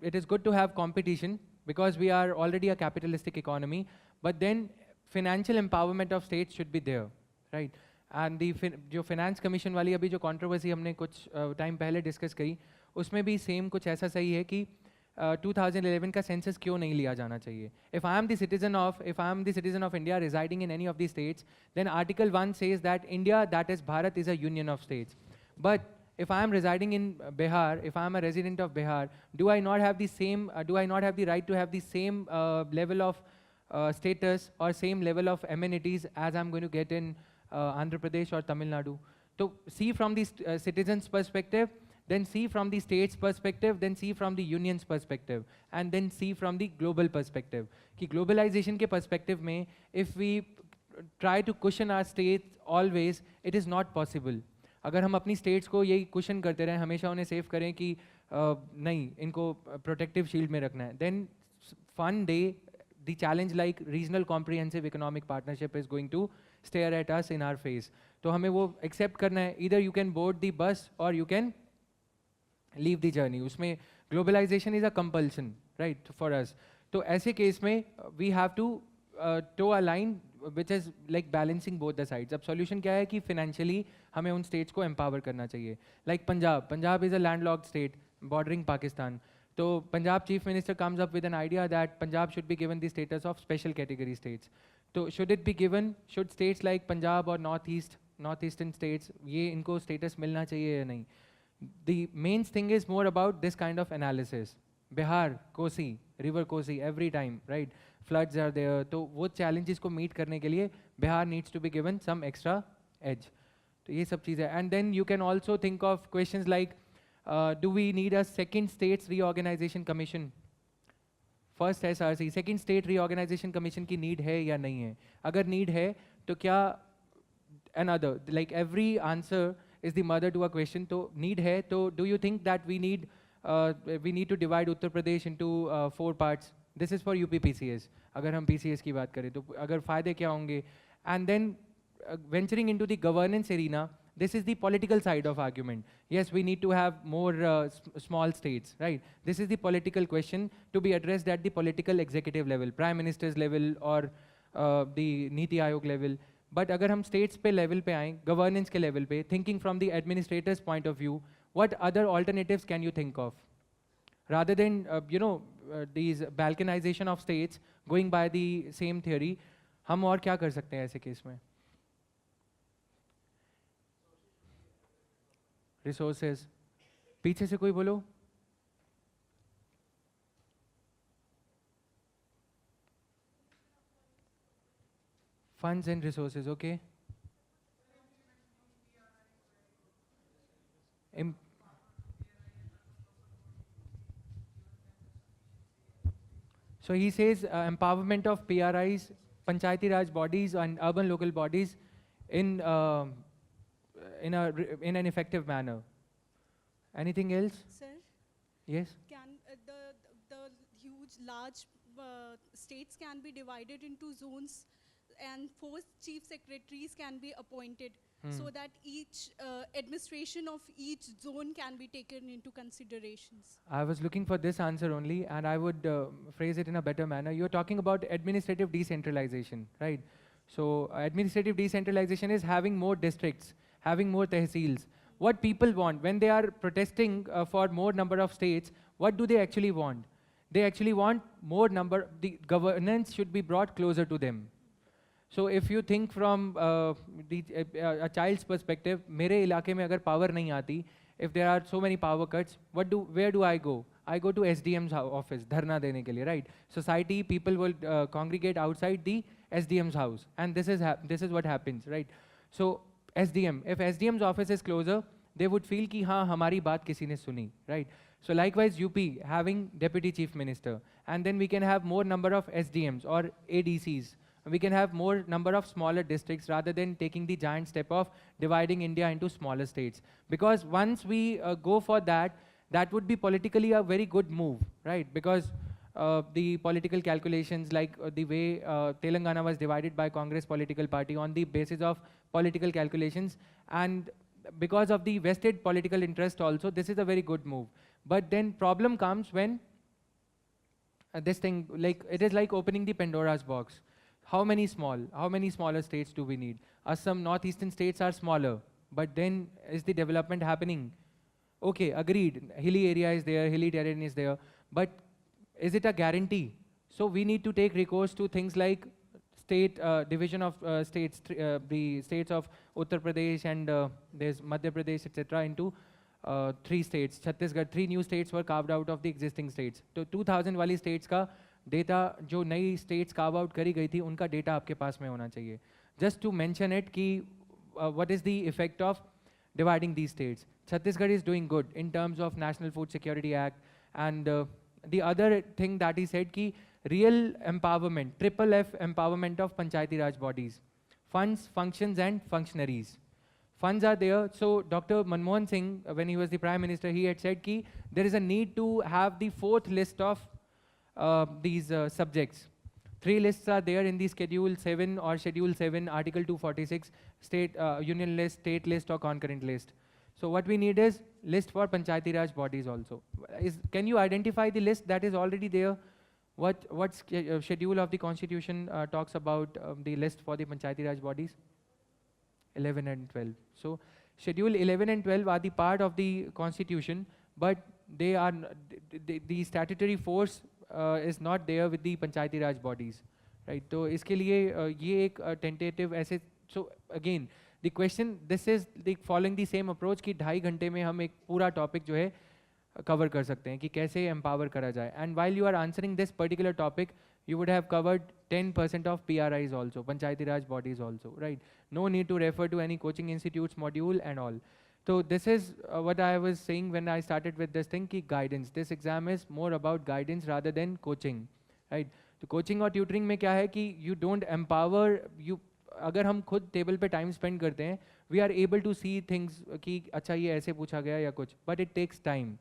Speaker 2: it is good to have competition because we are already a capitalistic economy, but then financial empowerment of states should be there, right? And the जो finance commission वाली अभी जो controversy हमने कुछ time पहले discuss करी, उसमें भी same कुछ ऐसा सही है कि 2011 का census क्यों नहीं लिया जाना चाहिए? If I am the citizen of India residing in any of these states, then Article 1 says that India, that is Bharat, is a union of states. But if I am residing in Bihar, if I am a resident of Bihar, do I not have the same? Do I not have the right to have the same level of status or same level of amenities as I am going to get in Andhra Pradesh or Tamil Nadu? So see from the citizens' perspective, then see from the state's perspective, then see from the union's perspective, and then see from the global perspective. कि globalization के perspective में, if we try to cushion our states always, it is not possible. अगर हम अपनी states को यही question करते रहें, हमेशा उन्हें सेव करें कि नहीं इनको प्रोटेक्टिव शील्ड में रखना है, then one day the challenge like regional comprehensive economic partnership is going to stare at us in our face. तो हमें वो एक्सेप्ट करना है, either you can board the bus और you can leave the journey. उसमें globalisation is a compulsion, right, for us. तो ऐसे case में we have to toe a line which is like balancing both the sides. अब solution क्या है कि financially हमें उन states को empower करना चाहिए. Like Punjab is a landlocked state bordering Pakistan. तो Punjab Chief Minister comes up with an idea that Punjab should be given the status of special category states. तो should it be given? Should states like Punjab or northeastern states ये इनको status मिलना चाहिए या नहीं? The main thing is more about this kind of analysis. Bihar, Kosi, river Kosi, every time, right? Floods are there. तो वो challenges को meet करने के लिए Bihar needs to be given some extra edge. तो ये सब चीज़ें. And then you can also think of questions like, do we need a second states reorganization commission? First SRC, second state reorganization commission की need है या नहीं है? अगर need है तो क्या another, like every answer is the mother to a question. तो need है तो do you think that we need to divide Uttar Pradesh into 4 parts? This is for UP PCS. अगर हम PCS की बात करें तो अगर फ़ायदे क्या होंगे? And then venturing into the governance arena, this is the political side of argument. Yes, we need to have more small states, right? This is the political question to be addressed at the political executive level, Prime Minister's level or the Niti Aayog level. But अगर हम states पे level पे आएं, governance के level पे, thinking from the administrator's point of view, what other alternatives can you think of? Rather than, these balkanization of states, going by the same theory, हम और क्या कर सकते हैं ऐसे केस में? Resources. पीछे से कोई बोलो. Funds and resources, okay. So he says empowerment of PRIs, Panchayati Raj bodies and urban local bodies in an effective manner. Anything else?
Speaker 5: Sir,
Speaker 2: Yes.
Speaker 5: can the huge large states can be divided into zones, and 4 chief secretaries can be appointed, so that each administration of each zone can be taken into considerations.
Speaker 2: I was looking for this answer only, and I would phrase it in a better manner. You're talking about administrative decentralization, right? So administrative decentralization is having more districts, having more tehsils. What people want when they are protesting for more number of states, what do they actually want? They actually want more number, the governance should be brought closer to them. So if you think from a child's perspective, मेरे इलाके में अगर power नहीं आती, if there are so many power cuts, where do I go? I go to SDM's office, धरना देने के लिए, right? Society, people will congregate outside the SDM's house, and this is what happens, right? So SDM, if SDM's office is closer, they would feel कि हाँ हमारी बात किसी ने सुनी, right? So likewise UP having deputy chief minister, and then we can have more number of SDMs or ADCs. We can have more number of smaller districts rather than taking the giant step of dividing India into smaller states. Because once we go for that, that would be politically a very good move, right? Because the political calculations, like the way Telangana was divided by Congress political party on the basis of political calculations, and because of the vested political interest also, this is a very good move. But then problem comes when this thing, like it is like opening the Pandora's box. How many smaller states do we need? Some northeastern states are smaller, but then is the development happening? Okay, agreed, hilly area is there, hilly terrain is there, but is it a guarantee? So we need to take recourse to things like state division of states, the states of Uttar Pradesh and there's Madhya Pradesh, etc. into 3 states. Chhattisgarh, 3 new states were carved out of the existing states. So 2000 वाली states का data जो नई states carve out करी गई थी उनका data आपके पास में होना चाहिए. जस्ट टू मेंशन इट कि what is the effect of dividing the states. Chhattisgarh is doing good in terms of national food security act, and the other thing that he said कि real empowerment, triple F empowerment of Panchayati Raj bodies, funds, functions and functionaries. Funds are there. So Dr. Manmohan Singh, when he was the Prime Minister, he had said कि there is a need to have the 4th list of these subjects. 3 lists are there in the Schedule 7 or Schedule 7, Article 246, state union list, state list or concurrent list. So what we need is list for Panchayati Raj bodies also. Can you identify the list that is already there? What schedule of the Constitution talks about the list for the Panchayati Raj bodies? 11 and 12. So Schedule 11 and 12 are the part of the Constitution, but they are the statutory force is not there with the Panchayati Raj bodies, right? तो इसके लिए ये एक tentative ऐसे. So again the question, this is the following the same approach कि 2.5 घंटे में हम एक पूरा topic जो है कवर कर सकते हैं कि कैसे एम्पावर करा जाए. And while you are answering this particular topic, you would have covered 10% of PRIs also, Panchayati Raj bodies also, right? No need to refer to any coaching institutes module and all. So this is what I was saying when I started with this thing, ki guidance. This exam is more about guidance rather than coaching, right? तो coaching और tutoring में क्या है कि you don't empower you. अगर हम खुद table पे टाइम स्पेंड करते हैं, we are able to see things कि अच्छा ये ऐसे पूछा गया या कुछ, but it takes time.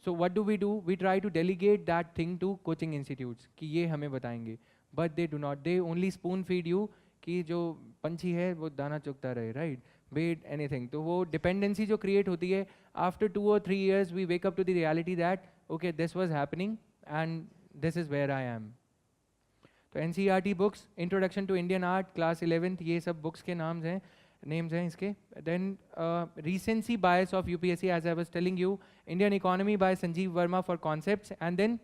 Speaker 2: So what do? We try to delegate that thing to coaching institutes कि ये हमें बताएंगे, but they do not. They only spoon feed you कि जो पंछी है वो दाना चुगता रहे, right? Wait anything. तो वो dependency जो create होती है, after 2 or 3 years we wake up to the reality that okay, this was happening and this is where I am. तो NCERT books, Introduction to Indian Art, class 11th, ये सब books के names हैं इसके. Then recency bias of UPSC, as I was telling you, Indian Economy by Sanjeev Verma for concepts, and then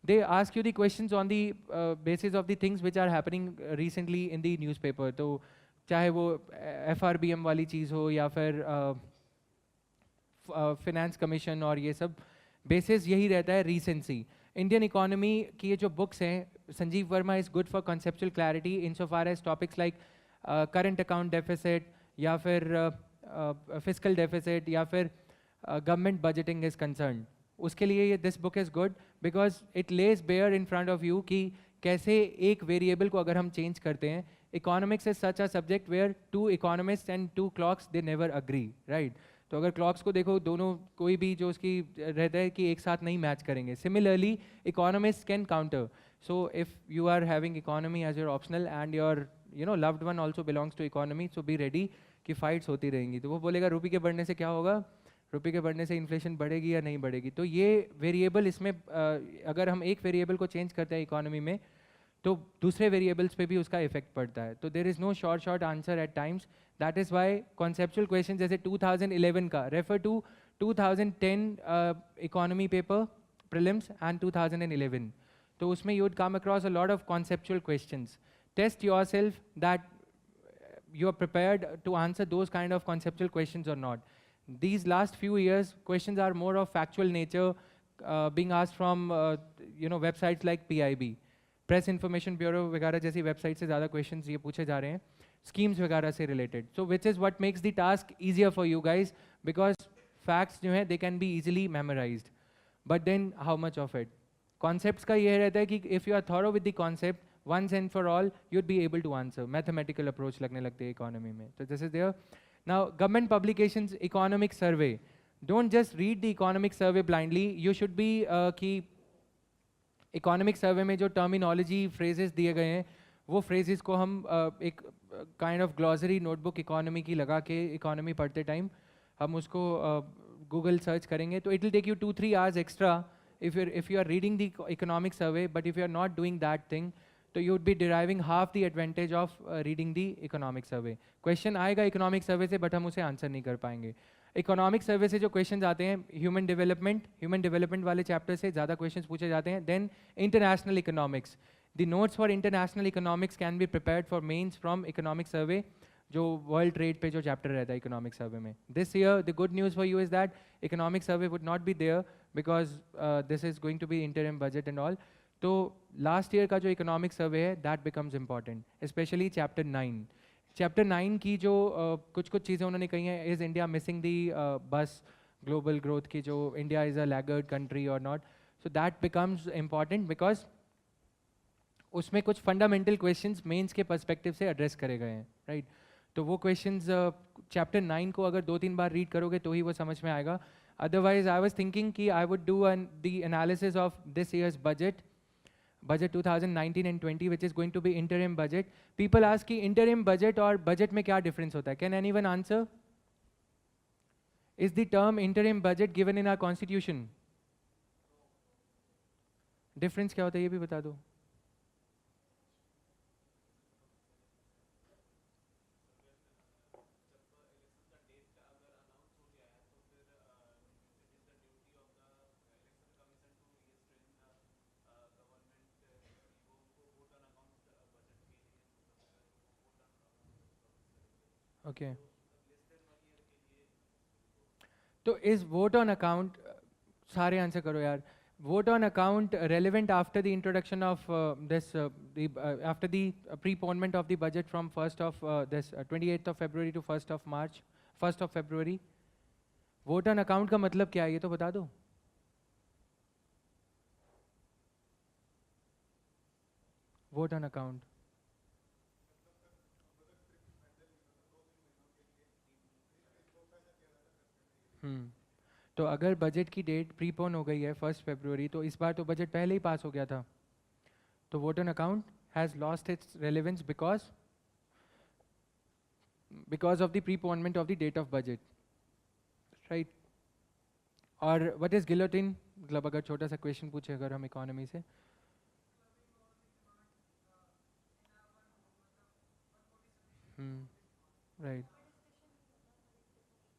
Speaker 2: they ask you the questions on the basis of the things which are happening recently in the newspaper. तो चाहे वो FRBM वाली चीज़ हो या फिर finance commission और ये सब, basis यही रहता है recency. Indian economy की ये जो books हैं, Sanjeev Verma is good for conceptual clarity insofar as topics like current account deficit या फिर fiscal deficit या फिर government budgeting is concerned. उसके लिए ये this book is good because it lays bare in front of you कि कैसे एक variable को अगर हम change करते हैं. Economics is such a subject where two economists and two clocks they never agree, right? तो अगर clocks को देखो, दोनों कोई भी जो उसकी रहता है कि एक साथ नहीं मैच करेंगे. Similarly, economists can counter. So if you are having economy as your optional and your loved one also belongs to economy, so be ready कि fights होती रहेंगी. तो वो बोलेगा रुपये के बढ़ने से क्या होगा, रुपये के बढ़ने से इन्फ्लेशन बढ़ेगी या नहीं बढ़ेगी. तो ये वेरिएबल इसमें अगर हम एक वेरिएबल को चेंज करते हैं इकोनॉमी में तो दूसरे वेरिएबल्स पे भी उसका इफेक्ट पड़ता है. तो there is no short answer at times. That is why conceptual question जैसे 2011 का refer to 2010 economy paper prelims and 2011. तो उसमें you would come across a lot of conceptual questions. Test yourself that you are prepared to answer those kind of conceptual questions or not. These last few years, questions are more of factual nature, being asked from websites like PIB, Press Information Bureau वगैरह जैसी website से ज़्यादा questions ये पूछे जा रहे हैं, schemes वगैरह से related. So which is what makes the task easier for you guys because facts जो हैं they can be easily memorized. But then how much of it? Concepts का ये रहता है कि if you are thorough with the concept, once and for all, you'd be able to answer. Mathematical approach लगने लगते हैं economy में. So this is there. Now, government publications, economic survey. Don't just read the economic survey blindly. You should be कि economic survey में जो terminology, phrases दिए गए हैं, वो phrases को हम एक kind of glossary notebook economy की लगा के economy पढ़ते time हम उसको Google search करेंगे. तो it will take you 2-3 hours extra if you are reading the economic survey. But if you are not doing that thing, तो you would be deriving half the advantage of reading the economic survey. Question आएगा economic survey से, but हम उसे answer नहीं कर पाएंगे. Economic survey से जो questions आते हैं, human development वाले chapter से ज़्यादा questions पूछे जाते हैं. Then international economics. The notes for international economics can be prepared for mains from economic survey, जो world trade पे जो chapter रहता है economic survey में. This year, the good news for you is that economic survey would not be there because this is going to be interim budget and all. तो last year का जो economic survey है that becomes important, specially chapter 9. Chapter 9 की जो कुछ चीज़ें उन्होंने कही हैं, इज़ इंडिया मिसिंग दी बस ग्लोबल ग्रोथ की, जो इंडिया इज़ अ लैगर्ड कंट्री और not. So that becomes important because उसमें कुछ फंडामेंटल क्वेश्चंस मेंस के पर्सपेक्टिव से एड्रेस करे गए हैं, राइट. तो वो क्वेश्चंस चैप्टर 9 को अगर 2-3 बार रीड करोगे तो ही वो समझ में आएगा. अदरवाइज आई वाज थिंकिंग कि I would do the analysis of this years budget 2019 and 20 which is going to be interim budget. People ask कि interim budget और budget में क्या difference होता है? Can anyone answer? Is the term interim budget given in our constitution? Difference क्या होता है ये भी बता दो. तो इस वोट ऑन अकाउंट, सारे आंसर करो यार. Vote on account relevant after the introduction of after the preponement of the budget from 1st of 28th of February to 1st of March, 1st of February. Vote on account का मतलब क्या है ये तो बता दो. Vote on account. तो अगर बजट की डेट प्रीपोन हो गई है 1st फरवरी तो इस बार तो बजट पहले ही पास हो गया था. तो vote on account has lost its relevance because of the preponement of the date of budget, right. और व्हाट इज गिलोटिन, मतलब अगर छोटा सा क्वेश्चन पूछे अगर हम इकोनॉमी से. राइट.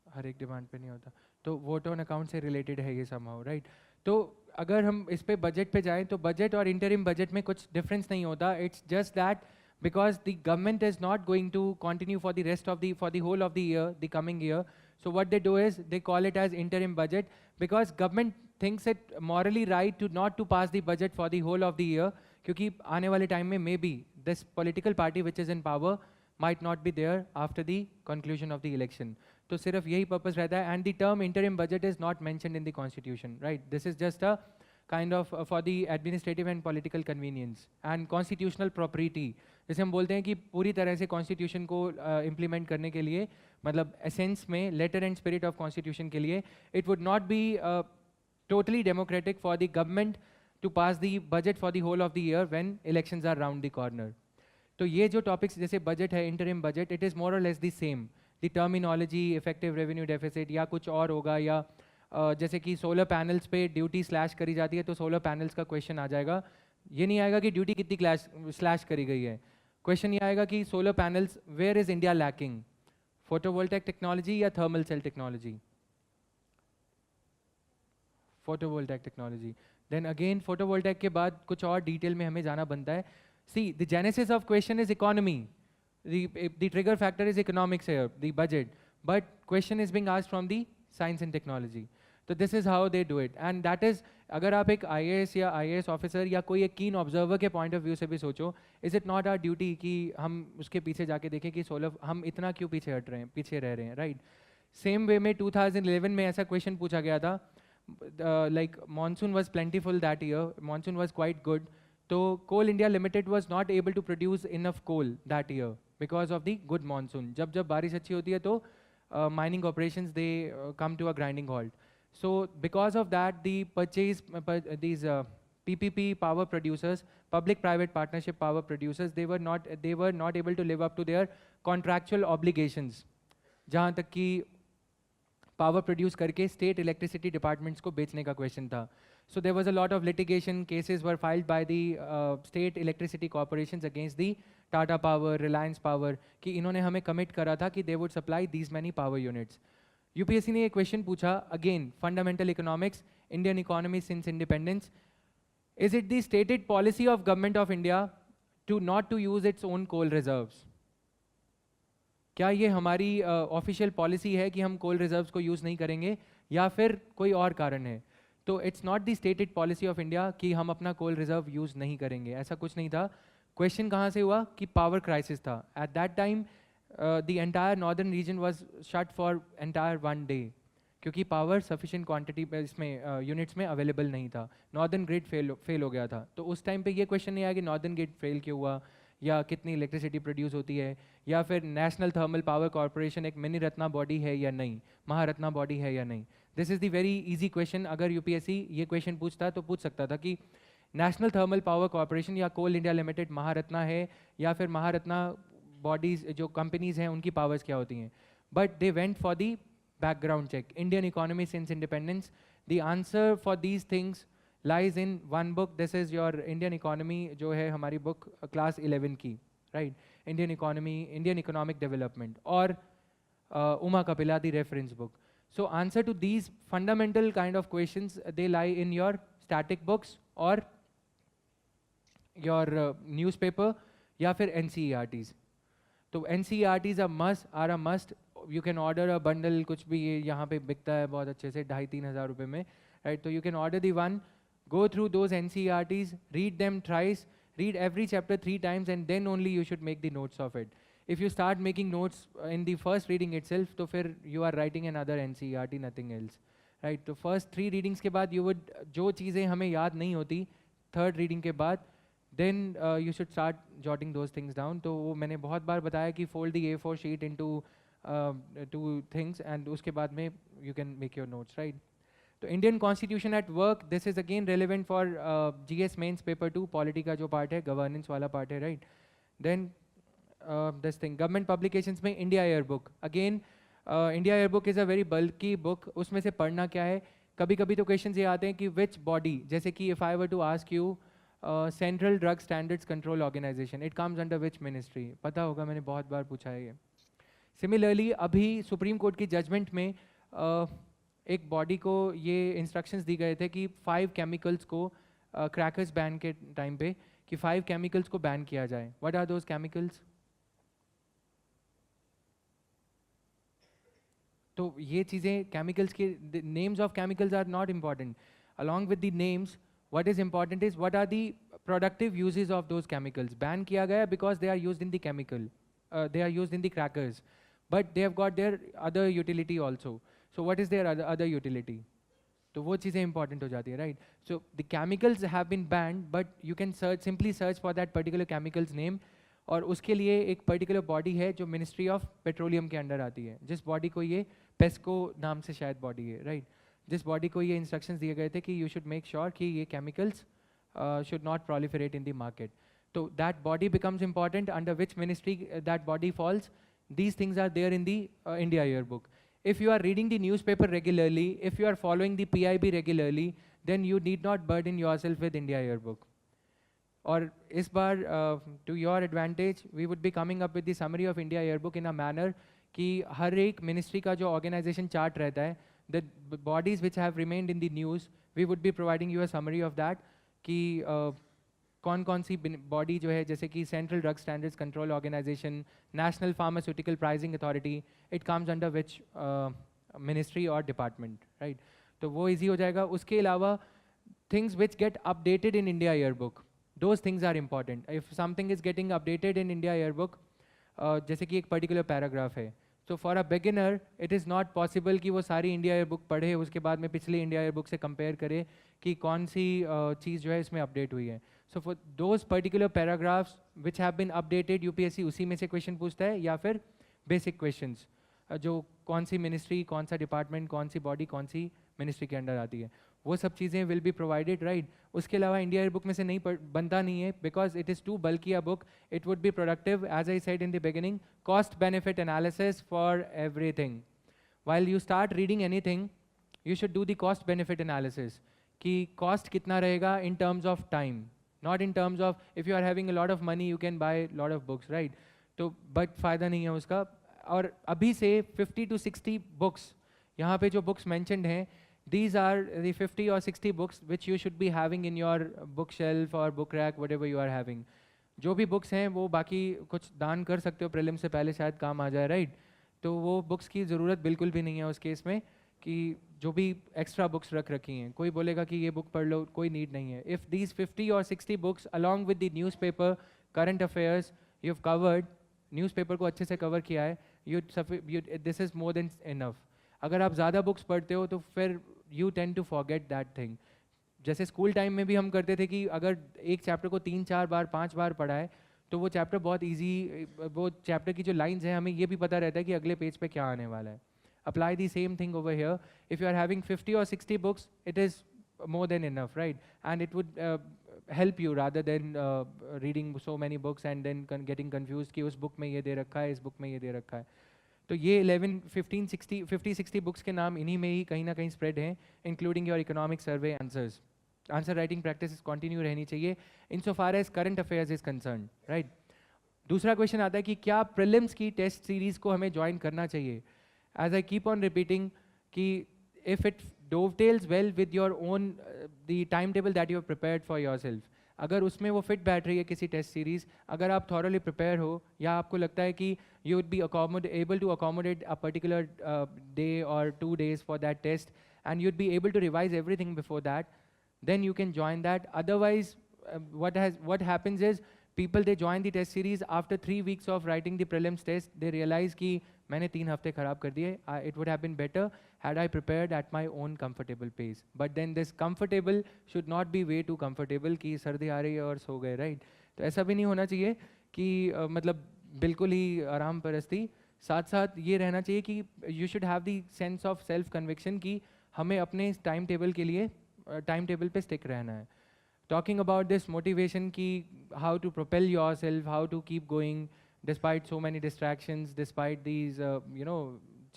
Speaker 2: हर एक डिमांड पे नहीं होता. तो वोट ऑन अकाउंट से रिलेटेड है ये समहाउ, राइट. तो अगर हम इस पे बजट पे जाएं तो बजट और इंटरिम बजट में कुछ डिफरेंस नहीं होता. It's just that because the government is not going to continue for the rest of the whole of the year, the coming year. So what they do is they call it as interim budget because government thinks it morally right to not to pass the budget for the whole of the year, क्योंकि आने वाले time में maybe this political party which is in power might not be there after the conclusion of the election. तो सिर्फ यही purpose रहता है. And the term interim budget is not mentioned in the constitution, right? This is just a kind of for the administrative and political convenience and constitutional propriety. जैसे हम बोलते हैं कि पूरी तरह से कॉन्स्टिट्यूशन को इम्प्लीमेंट करने के लिए, मतलब एसेंस में letter and spirit of constitution के लिए, it would not be totally democratic for the government to pass the budget for the whole of the year when elections are round the corner. तो ये जो topics जैसे budget है, interim budget, it is more और less the same. The terminology, effective revenue deficit या कुछ और होगा, या जैसे कि सोलर पैनल्स पे ड्यूटी स्लैश करी जाती है तो सोलर पैनल्स का क्वेश्चन आ जाएगा. ये नहीं आएगा कि ड्यूटी कितनी स्लैश करी गई है. क्वेश्चन ये आएगा कि solar panels, where is India lacking, photovoltaic technology या thermal cell technology. Photovoltaic technology. Then again photovoltaic के बाद कुछ और डिटेल में हमें जाना बनता है. See the genesis of question is economy, the trigger factor is economics here, the budget, but question is being asked from the science and technology. तो this is how they do it. And that is, अगर आप एक IAS या IAS officer या कोई एक कीन observer के पॉइंट ऑफ व्यू से भी सोचो, is it not our duty कि हम उसके पीछे जाके देखें कि सोलर हम इतना क्यों पीछे हट रहे हैं, पीछे रह रहे हैं, राइट. सेम वे में 2011 में ऐसा क्वेश्चन पूछा गया था, like monsoon was plentiful that year, monsoon was quite good. तो Coal India Limited was not able to produce enough coal that year because of the good monsoon. जब जब बारिश अच्छी होती है तो mining operations they come to a grinding halt. So because of that, the purchase these PPP power producers, public-private partnership power producers, they were not able to live up to their contractual obligations. जहाँ तक कि power produce करके state electricity departments को बेचने का question था. So there was a lot of litigation, cases were filed by the state electricity corporations against the Tata Power, Reliance Power, कि इन्होंने हमें commit करा था कि they would supply these many power units. UPSC ने एक question पूछा, again fundamental economics, Indian economy since independence. Is it the stated policy of government of India to not to use its own coal reserves? क्या ये हमारी official policy है कि हम कोल reserves को यूज़ नहीं करेंगे, या फिर कोई और कारण है? तो it's not the stated policy of India कि हम अपना कोल रिजर्व यूज़ नहीं करेंगे, ऐसा कुछ नहीं था. क्वेश्चन कहाँ से हुआ कि पावर क्राइसिस था. At that time the entire northern region was shut for entire one day क्योंकि पावर सफिशिएंट क्वांटिटी इसमें यूनिट्स में अवेलेबल नहीं था. नॉर्दर्न ग्रिड फेल हो गया था. तो उस टाइम पे ये क्वेश्चन नहीं आया कि नॉर्दर्न ग्रिड फेल क्यों हुआ, या कितनी इलेक्ट्रिसिटी प्रोड्यूस होती है, या फिर नेशनल थर्मल पावर कॉरपोरेशन एक मिनी रत्ना बॉडी है या नहीं, महारत्ना बॉडी है या नहीं. This is the very easy question. अगर यूपीएससी ये क्वेश्चन पूछता तो पूछ सकता था कि नेशनल थर्मल पावर कॉरपोरेशन या कोल इंडिया लिमिटेड महारत्ना है, या फिर महारत्ना बॉडीज जो कंपनीज हैं उनकी पावर्स क्या होती हैं. But they went for the background check. Indian economy since independence, the answer for these things lies in one book. This is your Indian economy, जो है हमारी बुक क्लास 11 की, right. Indian economy, Indian economic development, और Uma Kapila the reference book. So answer to these fundamental kind of questions they lie in your static books और your newspaper या फिर NCERTs. तो NCERTs are a must. You can order a bundle, कुछ भी ये यहाँ पे बिकता है बहुत अच्छे से 2,500-3,000 रुपये में. right? So you can order the one, go through those NCERTs, read them thrice, read every chapter 3 times, and then only you should make the notes of it. If you start making notes in the first reading itself, तो फिर you are writing another NCERT, nothing else, right? तो first 3 readings के बाद you would, जो चीज़ें हमें याद नहीं होती, third reading के बाद, then you should start jotting those things down. तो वो मैंने बहुत बार बताया कि fold the A4 sheet into 2 things, and उसके बाद में you can make your notes, right? तो Indian Constitution at work, this is again relevant for GS mains paper 2, polity का जो part है, governance वाला part है, right? Then this thing, government publications में India Yearbook. Again, India Yearbook is a very bulky book. उसमें से पढ़ना क्या है? कभी कभी तो questions ये आते हैं कि which body, जैसे कि if I were to ask you Central Drug Standards Control Organization, it comes under which ministry? पता होगा, मैंने बहुत बार पूछा है ये. Similarly, अभी सुप्रीम कोर्ट की जजमेंट में एक बॉडी को ये इंस्ट्रक्शंस दी गए थे कि 5 केमिकल्स को क्रैकर्स बैन के टाइम पे कि 5 केमिकल्स को बैन किया जाए. What are those chemicals? तो ये चीज़ें केमिकल्स के names of chemicals are not important. Along with the names, what is important is what are the productive uses of those chemicals. Ban kiya gaya because they are used in the chemical, they are used in the crackers, but they have got their other utility also. So what is their other utility? तो वो चीज़ें important हो जाती है, right? So the chemicals have been banned, but you can simply search for that particular chemical's name, और उसके लिए एक particular body है जो Ministry of Petroleum के अंडर आती है, जिस body को ये PESCO नाम से शायद body है, right? जिस बॉडी को ये इंस्ट्रक्शंस दिए गए थे कि यू शुड मेक श्योर कि ये chemicals should not proliferate in the market. तो that body becomes important, under which ministry that body falls. These things are there in the India Yearbook. If you are reading the newspaper regularly, if you are following the PIB regularly, then you need not burden yourself with India Yearbook. और इस बार to your advantage, we would be coming up with the summary of India Yearbook in a manner कि हर एक ministry का जो organisation chart रहता है, the bodies which have remained in the news, we would be providing you a summary of that कि कौन सी body जो है, जैसे कि central drug standards control organisation, national pharmaceutical pricing authority, it comes under which ministry और department, right? तो वो easy हो जाएगा. उसके अलावा things which get updated in India yearbook, those things are important. If something is getting updated in India yearbook, जैसे कि एक पर्टिकुलर पैराग्राफ है, तो for a beginner it is not possible कि वो सारी इंडिया ईयरबुक पढ़े, उसके बाद में पिछली इंडिया ईयरबुक से कंपेयर करे कि कौन सी चीज़ जो है इसमें अपडेट हुई है. So for those particular paragraphs which have been updated, UPSC उसी में से क्वेश्चन पूछता है, या फिर बेसिक क्वेश्चंस जो कौन सी मिनिस्ट्री, कौन सा डिपार्टमेंट, कौन सी बॉडी, कौन सी मिनिस्ट्री के अंडर आती है, वो सब चीज़ें विल बी प्रोवाइडेड, राइट? उसके अलावा इंडिया ईयरबुक में से नहीं बनता नहीं है, because it is too bulky a book. It would be productive, as I said in the beginning, cost benefit analysis for everything. while you start reading anything, you should do the cost benefit analysis कि cost कितना रहेगा in terms of time, not in terms of if you are having a lot of money you can buy lot of books, right? तो but फ़ायदा नहीं है उसका. और अभी से 50 to 60 books, यहाँ पे जो books mentioned हैं, these are the 50 or 60 books which you should be having in your bookshelf or book rack, whatever you are having. जो भी books हैं वो बाकी कुछ दान कर सकते हो प्रीलिम से पहले, शायद काम आ जाए, राइट? तो वो बुक्स की ज़रूरत बिल्कुल भी नहीं है उस केस में कि जो भी एक्स्ट्रा बुक्स रख रखी हैं, कोई बोलेगा कि ये बुक पढ़ लो, कोई नीड नहीं है. If these 50 or 60 books along with the newspaper, current affairs you have covered, newspaper को अच्छे से कवर किया है, this is more than enough. अगर आप ज़्यादा बुक्स पढ़ते हो तो फिर you tend to forget that thing. जैसे स्कूल टाइम में भी हम करते थे कि अगर एक चैप्टर को 3-4 बार 5 बार पढ़ा है तो वो चैप्टर बहुत इजी, वो चैप्टर की जो लाइंस हैं हमें ये भी पता रहता है कि अगले पेज पे क्या आने वाला है. Apply the same thing over here. If you are having 50 or 60 books, it is more than enough, right? And it would help you rather than reading so many books and then getting confused कि उस book में ये दे रखा है, इस book में ये दे रखा है. तो ये 11, 15, 60, 50-60 बुक्स के नाम इन्हीं में ही कहीं ना कहीं स्प्रेड हैं, including your economic survey answers. Answer writing practice continue रहनी चाहिए in so far as current affairs is concern, right? दूसरा क्वेश्चन आता है कि क्या प्रीलिम्स की टेस्ट सीरीज़ को हमें ज्वाइन करना चाहिए. As I keep on repeating कि if it dovetails well with your own the timetable that you have prepared for yourself, अगर उसमें वो फिट बैठ रही है किसी टेस्ट सीरीज़, अगर आप थॉरली प्रिपेयर हो या आपको लगता है कि you would be able to accommodate a particular day or 2 days for that test and you'd be able to revise everything before that, then you can join that. Otherwise, what happens is people, they join the test series. After 3 weeks of writing the prelims test, they realize कि मैंने 3 हफ्ते खराब कर दिए. It would have been better had I prepared at my own comfortable pace. But then this comfortable should not be way too comfortable कि सर्दी आ रही है और सो गए, right? तो ऐसा भी नहीं होना चाहिए कि मतलब बिल्कुल ही आराम परस्ती. साथ साथ ये रहना चाहिए कि you should have the sense of self conviction कि हमें अपने टाइम टेबल के लिए टाइम टेबल पे स्टिक रहना है. Talking about this motivation ki how to propel yourself, how to keep going despite so many distractions, despite these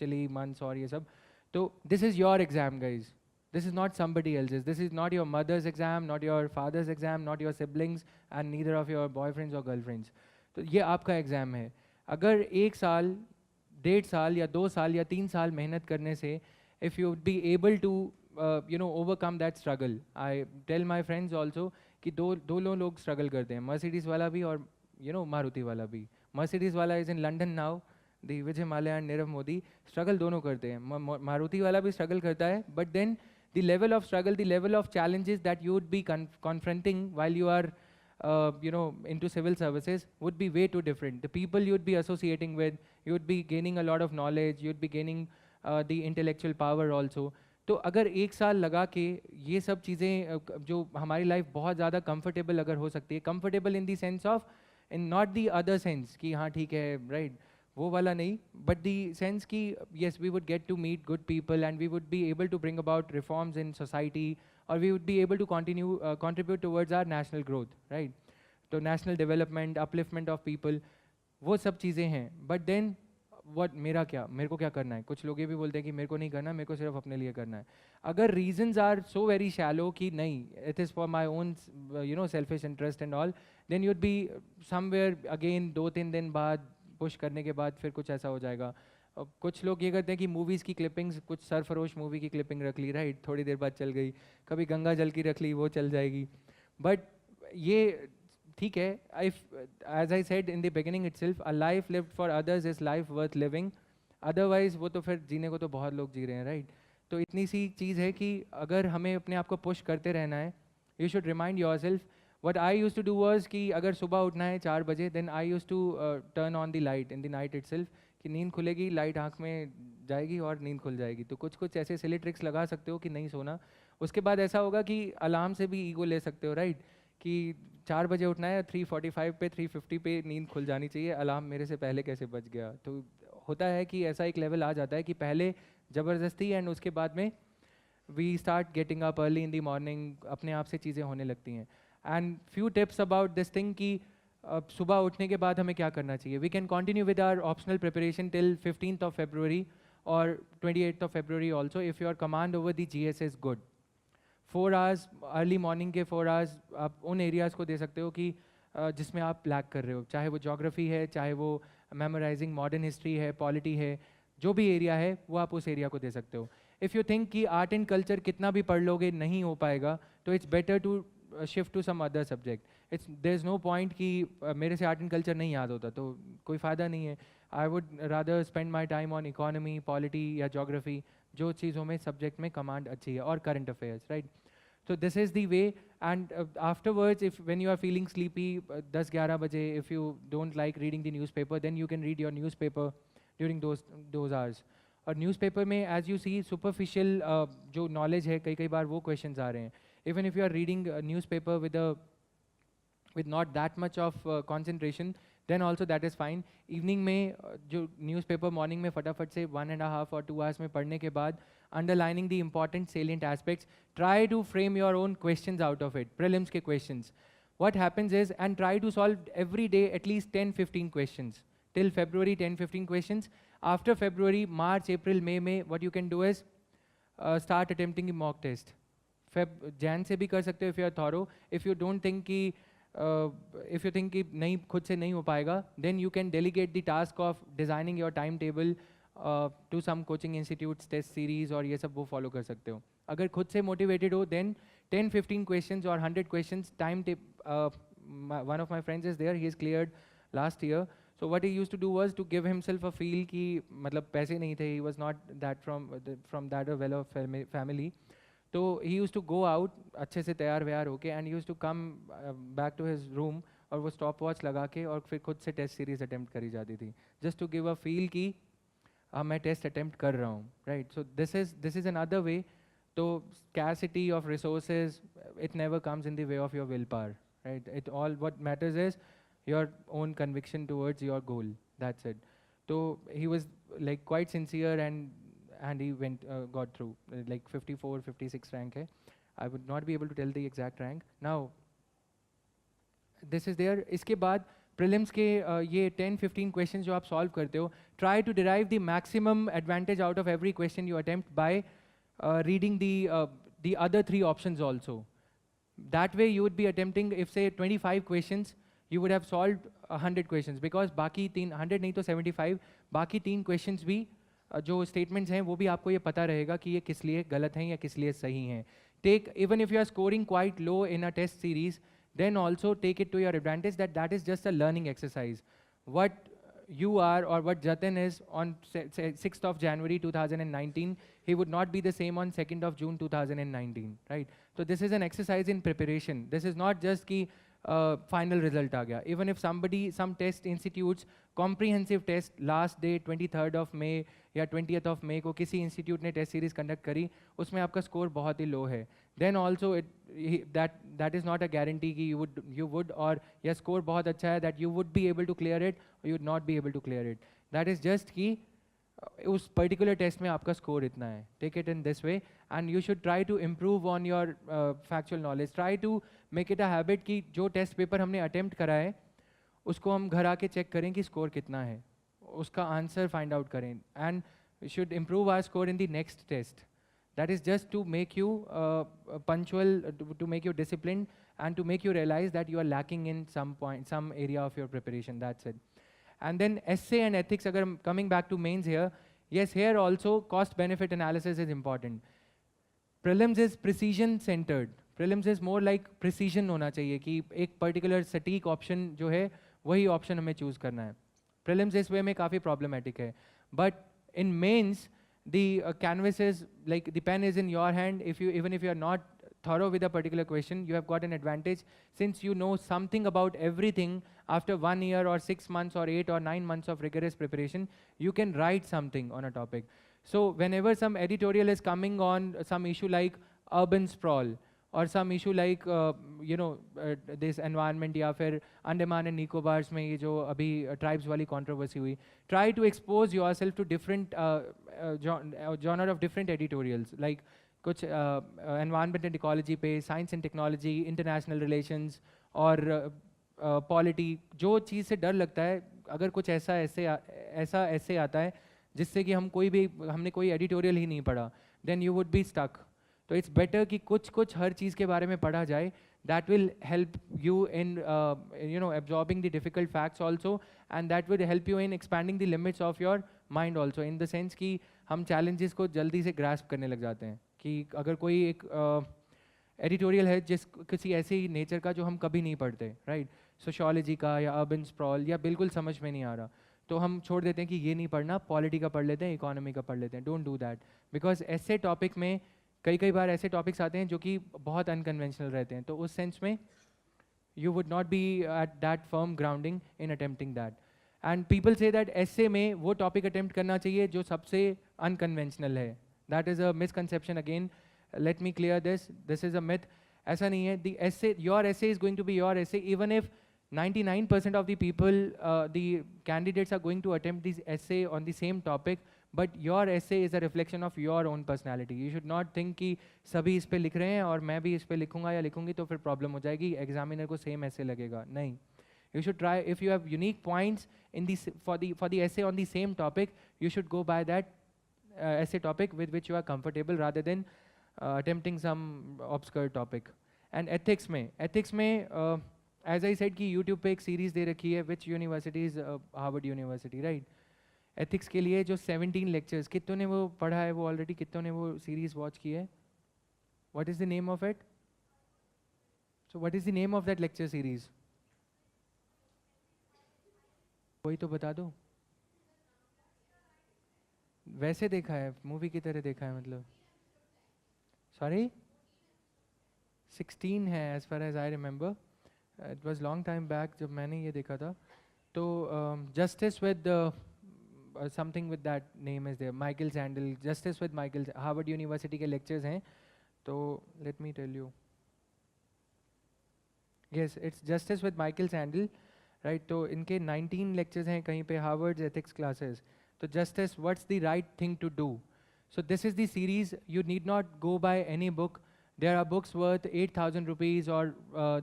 Speaker 2: chilly months or ye sab. So this is your exam, guys. This is not somebody else's. This is not your mother's exam, not your father's exam, not your siblings, and neither of your boyfriends or girlfriends. तो ये आपका exam है. अगर 1 साल, 1.5 साल या 2 साल या 3 साल मेहनत करने से if you would be able to overcome that struggle. I tell my friends also कि दो लोग struggle करते हैं, Mercedes वाला भी और मारुति वाला भी. Mercedes वाला is in London now, the Vijay Mallya and Nirav Modi struggle दोनों करते हैं. मारुति वाला भी struggle करता है, but then the level of struggle, the level of challenges that you would be confronting while you are into civil services would be way too different. The people you would be associating with, you would be gaining a lot of knowledge, you would be gaining the intellectual power also. तो अगर 1 साल लगा के ये सब चीज़ें जो हमारी लाइफ बहुत ज़्यादा कंफर्टेबल अगर हो सकती है, comfortable in the sense of, in not the other sense कि हाँ ठीक है राइट, वो वाला नहीं, बट दी सेंस कि yes we would get to meet good people and we would be able to bring about reforms in society, और we would be able to contribute towards our national growth, right. तो national development, upliftment of people, वो सब चीज़ें हैं. But then मेरे को क्या करना है. कुछ लोग ये भी बोलते हैं कि मेरे को नहीं करना, मेरे को सिर्फ अपने लिए करना है. अगर reasons are so very shallow कि नहीं, it is for my own selfish interest and all, then you'd be somewhere again 2-3 दिन बाद पुश करने के बाद फिर कुछ ऐसा हो जाएगा. कुछ लोग ये करते हैं कि मूवीज़ की क्लिपिंग्स, कुछ सरफरोश मूवी की क्लिपिंग रख ली, राइट, थोड़ी देर बाद चल गई. कभी गंगा जल की रख ली, वो चल जाएगी. बट ये ठीक है. As I said in the beginning itself, a life lived for others is life worth living. Otherwise वो तो फिर जीने को तो बहुत लोग जी रहे हैं, राइट. तो इतनी सी चीज़ है कि अगर हमें अपने आप को पुश करते रहना है, you should remind yourself. What I used to do was कि अगर सुबह उठना है 4 बजे, then I used to turn on the light in the night itself, कि नींद खुलेगी, लाइट आँख में जाएगी और नींद खुल जाएगी. तो कुछ ऐसे सिली ट्रिक्स लगा सकते हो कि नहीं सोना. उसके बाद ऐसा होगा कि अलार्म से भी ईगो ले सकते हो, राइट, कि 4 बजे उठना है, 3:45 पे 3:50 पे नींद खुल जानी चाहिए. अलार्म मेरे से पहले कैसे बज गया. तो होता है कि ऐसा एक लेवल आ जाता है कि पहले ज़बरदस्ती एंड उसके बाद में we start getting up early in the morning, अपने आप से चीज़ें होने लगती हैं. And few tips about this thing कि सुबह उठने के बाद हमें क्या करना चाहिए. We can continue with our optional preparation till 15th of February और 28th of February also, if your command over the GS is good. 4 hours early morning के 4 hours आप उन एरियाज़ को दे सकते हो कि जिसमें आप लैक कर रहे हो, चाहे वो जोग्राफी है, चाहे वो मेमोराइजिंग मॉडर्न हिस्ट्री है, पॉलिटी है, जो भी एरिया है वो आप उस एरिया को दे सकते हो. इफ़ यू थिंक कि आर्ट एंड कल्चर कितना भी पढ़ लोगे नहीं हो पाएगा, तो it's better to shift to some other subject. There is no point कि मेरे से आर्ट एंड कल्चर नहीं याद होता, तो कोई फ़ायदा नहीं है. I would rather spend my time on economy, polity या जोग्राफी, जो चीज़ों में सब्जेक्ट में कमांड अच्छी है, और current affairs, right. So this is the way, and afterwards, if when you are feeling sleepy, 10-11 baje, if you don't like reading the newspaper, then you can read your newspaper during those hours. और newspaper में as you see superficial जो knowledge है, कई बार वो questions आ रहे हैं. Even if you are reading a newspaper with not that much of concentration, then also that is fine. Evening में जो newspaper morning में फटाफट से 1.5 or 2 hours में पढ़ने के बाद, underlining the important salient aspects, try to frame your own questions out of it, prelims ke questions. What happens is, and try to solve every day at least 10-15 questions. Till February, 10-15 questions. After February, March, April, May, what you can do is start attempting a mock test. Jan से भी कर सकते हो if you are thorough. If you don't think कि if you think कि नहीं, खुद से नहीं हो पाएगा, then you can delegate the task of designing your timetable to some coaching institutes, test series, और ये सब वो follow कर सकते हो. अगर खुद से motivated हो, then 10-15 questions or 100 questions, one of my friends is there, he is cleared last year, So what he used to do was to give himself a feel कि मतलब पैसे नहीं थे, he was not that from that a well-off family. तो he used to go out अच्छे से तैयार व्यार होके and he used to come back to his room और वो स्टॉप वॉच लगा के और फिर खुद से टेस्ट सीरीज अटेम्प्ट करी जाती थी, just to give a feel कि मैं टेस्ट अटेम्प्ट कर रहा हूँ, right. So this is another way. तो scarcity of resources, it never comes in the way of your willpower, right? It all, what matters is your own conviction towards your goal. That's it. So he was like quite sincere and he got through like 54 56 rank hai. I would not be able to tell the exact rank now. This is there. इसके बाद prelims के ये 10-15 questions जो आप solve करते हो, try to derive the maximum advantage out of every question you attempt by reading the other 3 options also. That way you would be attempting, if say 25 questions, you would have solved 100 questions, because बाकी 100 नहीं तो 75, बाकी 3 questions भी जो statements हैं वो भी आपको ये पता रहेगा कि ये किस लिए गलत हैं या किस लिए सही हैं. Take, even if you are scoring quite low in a test series, then also take it to your advantage that is just a learning exercise. What you are or what Jatin is on 6th of January 2019, he would not be the same on 2nd of June 2019, right? So this is an exercise in preparation. This is not just ki final result aa gaya. Even if some test institutes comprehensive test last day 23rd of May या 20th of May को किसी institute ने test series conduct करी, उसमें आपका score बहुत ही low है, then also that is not a guarantee कि you would or या score बहुत अच्छा है that you would be able to clear it or you would not be able to clear it. That is just कि उस particular test में आपका score इतना है. Take it in this way and you should try to improve on your factual knowledge. Try to make it a habit कि जो test paper हमने attempt करा है उसको हम घर आके check करें कि score कितना है, उसका आंसर फाइंड आउट करें, and should improve our score in the next test. That is just to make you punctual, to make you discipline and to make you realise that you are lacking in some area of your preparation. That's it. And then essay and ethics, agar coming back to mains here, yes, here also cost benefit analysis is important. Prelims is precision centered. Prelims is more like precision होना चाहिए कि एक particular सटीक option जो है वही option हमें choose करना है. Prelims इस way में काफ़ी problematic है. But in mains, the canvas is like the pen is in your hand. Even if you are not thorough with a particular question, you have got an advantage since you know something about everything. After 1 year or 6 months or 8 or 9 months of rigorous preparation, you can write something on a topic. So whenever some editorial is coming on some issue like urban sprawl, और some issue like this environment या फिर Andaman and Nicobars में ये जो अभी tribes वाली controversy हुई, try to expose yourself to different genre of different editorials, like कुछ environment and ecology पे, science and technology, international relations और पॉलिटी. जो चीज़ से डर लगता है, अगर कुछ ऐसा ऐसे आता है जिससे कि हमने कोई एडिटोरियल ही नहीं पढ़ा, then you would be stuck. तो इट्स बेटर कि कुछ हर चीज़ के बारे में पढ़ा जाए. That will help you in absorbing the difficult facts also, and that will help you in expanding the limits of your mind also, in the sense कि हम challenges को जल्दी से grasp करने लग जाते हैं. कि अगर कोई एक एडिटोरियल है किसी ऐसे ही नेचर का जो हम कभी नहीं पढ़ते, राइट, सोशियोलॉजी का या अर्बन स्प्रॉल या बिल्कुल समझ में नहीं आ रहा, तो हम छोड़ देते हैं कि ये नहीं पढ़ना, पॉलिटी का पढ़ लेते हैं, इकोनॉमी का पढ़ लेते हैं. डोंट डू दैट, बिकॉज ऐसे टॉपिक में कई बार ऐसे टॉपिक्स आते हैं जो कि बहुत अनकन्वेंशनल रहते हैं. तो उस सेंस में you would not B at that firm grounding in attempting that. And people say that ऐसे में वो टॉपिक अटेम्प्ट करना चाहिए जो सबसे अनकन्वेंशनल है. That is a misconception. Again let me clear this is a myth. ऐसा नहीं है. The essay, your essay is going to be your essay, even if 99% of the people, the candidates are going to attempt this essay on the same topic, but your essay is a reflection of your own personality. You should not think कि सभी इस पे लिख रहे हैं और मैं भी इस पे लिखूंगा या लिखूंगी तो फिर प्रॉब्लम हो जाएगी, एग्जामिनर को सेम ऐसे लगेगा. नहीं. You should try, if you have unique points in this for the essay on the same topic, you should go by that essay topic with which you are comfortable rather than attempting some obscure topic. And ethics में as I said कि YouTube पे एक series दे रखी है, which university is Harvard University, right? Ethics के लिए जो 17 lectures, कितनों ने वो पढ़ा है, वो ऑलरेडी कितनों ने वो सीरीज वॉच की है? What is the name of it? So what is the name of that lecture series? वही तो बता दो. वैसे देखा है, मूवी की तरह देखा है मतलब. सॉरी 16 है as far as I remember. It was long time back जब मैंने ये देखा था. तो Justice with something with that name is there. Michael Sandel. Justice with Michael. Harvard University के lectures हैं. तो let me tell you. Yes, it's Justice with Michael Sandel. Right. तो इनके 19 lectures हैं कहीं पे Harvard's ethics classes. तो Justice, what's the right thing to do? So this is the series. You need not go by any book. There are books worth 8,000 rupees or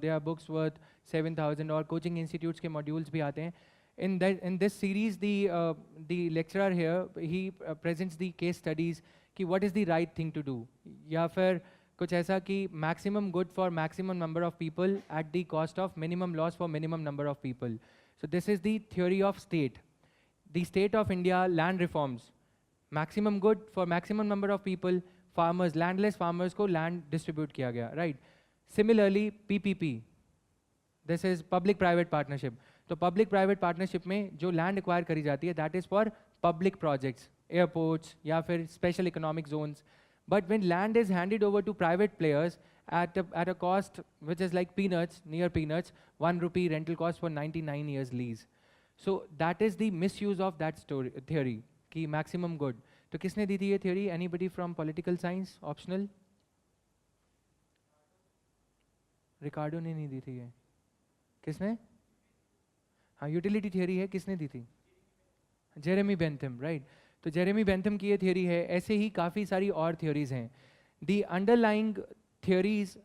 Speaker 2: there are books worth 7,000 और coaching institutes के modules भी आते हैं. In this series, the lecturer here, he presents the case studies कि what is the right thing to do. या फिर कुछ ऐसा कि maximum good for maximum number of people at the cost of minimum loss for minimum number of people. So this is the theory of state. The state of India land reforms. Maximum good for maximum number of people. Farmers, landless farmers को land distribute किया गया, right? Similarly, PPP. This is public-private partnership. तो public-private partnership में जो land acquire करी जाती है, that is for public projects, airports या फिर special economic zones. But when land is handed over to private players at a cost which is like peanuts, near peanuts, 1 rupee rental cost for 99 years lease. So that is the misuse of that theory कि maximum good. तो किसने दी थी ये theory? Anybody from political science? Optional? रिकार्डो ने नहीं दी थी ये. किसने? हाँ, यूटिलिटी थियरी है. किसने दी थी? Jeremy Bentham, right. तो जेरेमी बेंथम की ये थियरी है. ऐसे ही काफ़ी सारी और थियोरीज हैं. The underlying theories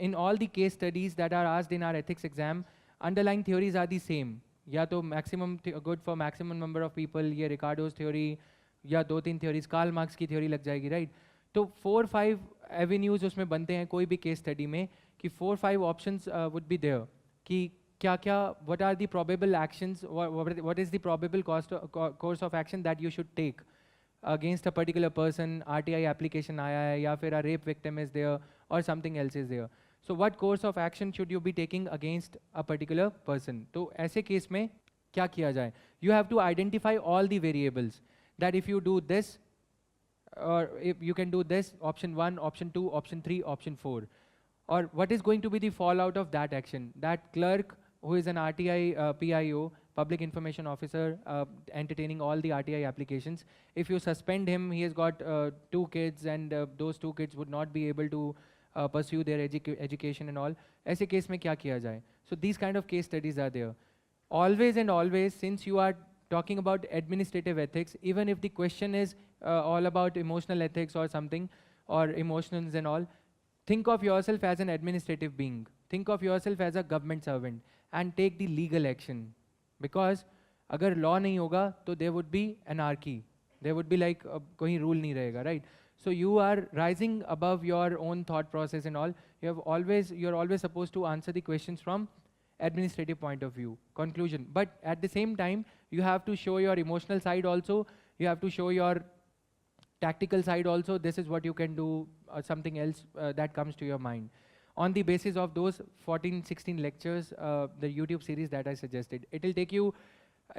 Speaker 2: in all the case studies that are asked in our ethics exam, underlying theories are the same. या तो maximum good for maximum number of people, ये रिकार्डोज थ्योरी, या 2-3 थ्योरीज कार्ल मार्क्स की theory लग जाएगी, right. तो 4-5 avenues उसमें बनते हैं कोई भी केस स्टडी में कि 4-5 ऑप्शंस वुड बी देयर कि क्या क्या what are the probable actions, what is the probable course of action that you should take against a particular person. RTI application आया है या फिर a rape victim is there और something else is there. So what course of action should you be taking against a particular person. तो ऐसे case में क्या किया जाए? You have to identify all the variables that if you do this or if you can do this, option 1, option 2, option 3, option 4. Or what is going to be the fallout of that action? That clerk who is an RTI PIO, Public Information Officer, entertaining all the RTI applications, if you suspend him, he has got 2 kids and those 2 kids would not be able to pursue their education and all. ऐसे case में क्या किया जाए? So these kind of case studies are there. Always and always, since you are talking about administrative ethics, even if the question is all about emotional ethics or something, or emotions and all, think of yourself as an administrative being. Think of yourself as a government servant and take the legal action. Because अगर law नहीं होगा तो there would be anarchy. There would be like कोई rule नहीं रहेगा, right? So you are rising above your own thought process and all. You're always supposed to answer the questions from administrative point of view. Conclusion. But at the same time, you have to show your emotional side also. You have to show your tactical side also. This is what you can do, something else that comes to your mind. On the basis of those 14-16 lectures, the YouTube series that I suggested, it will take you,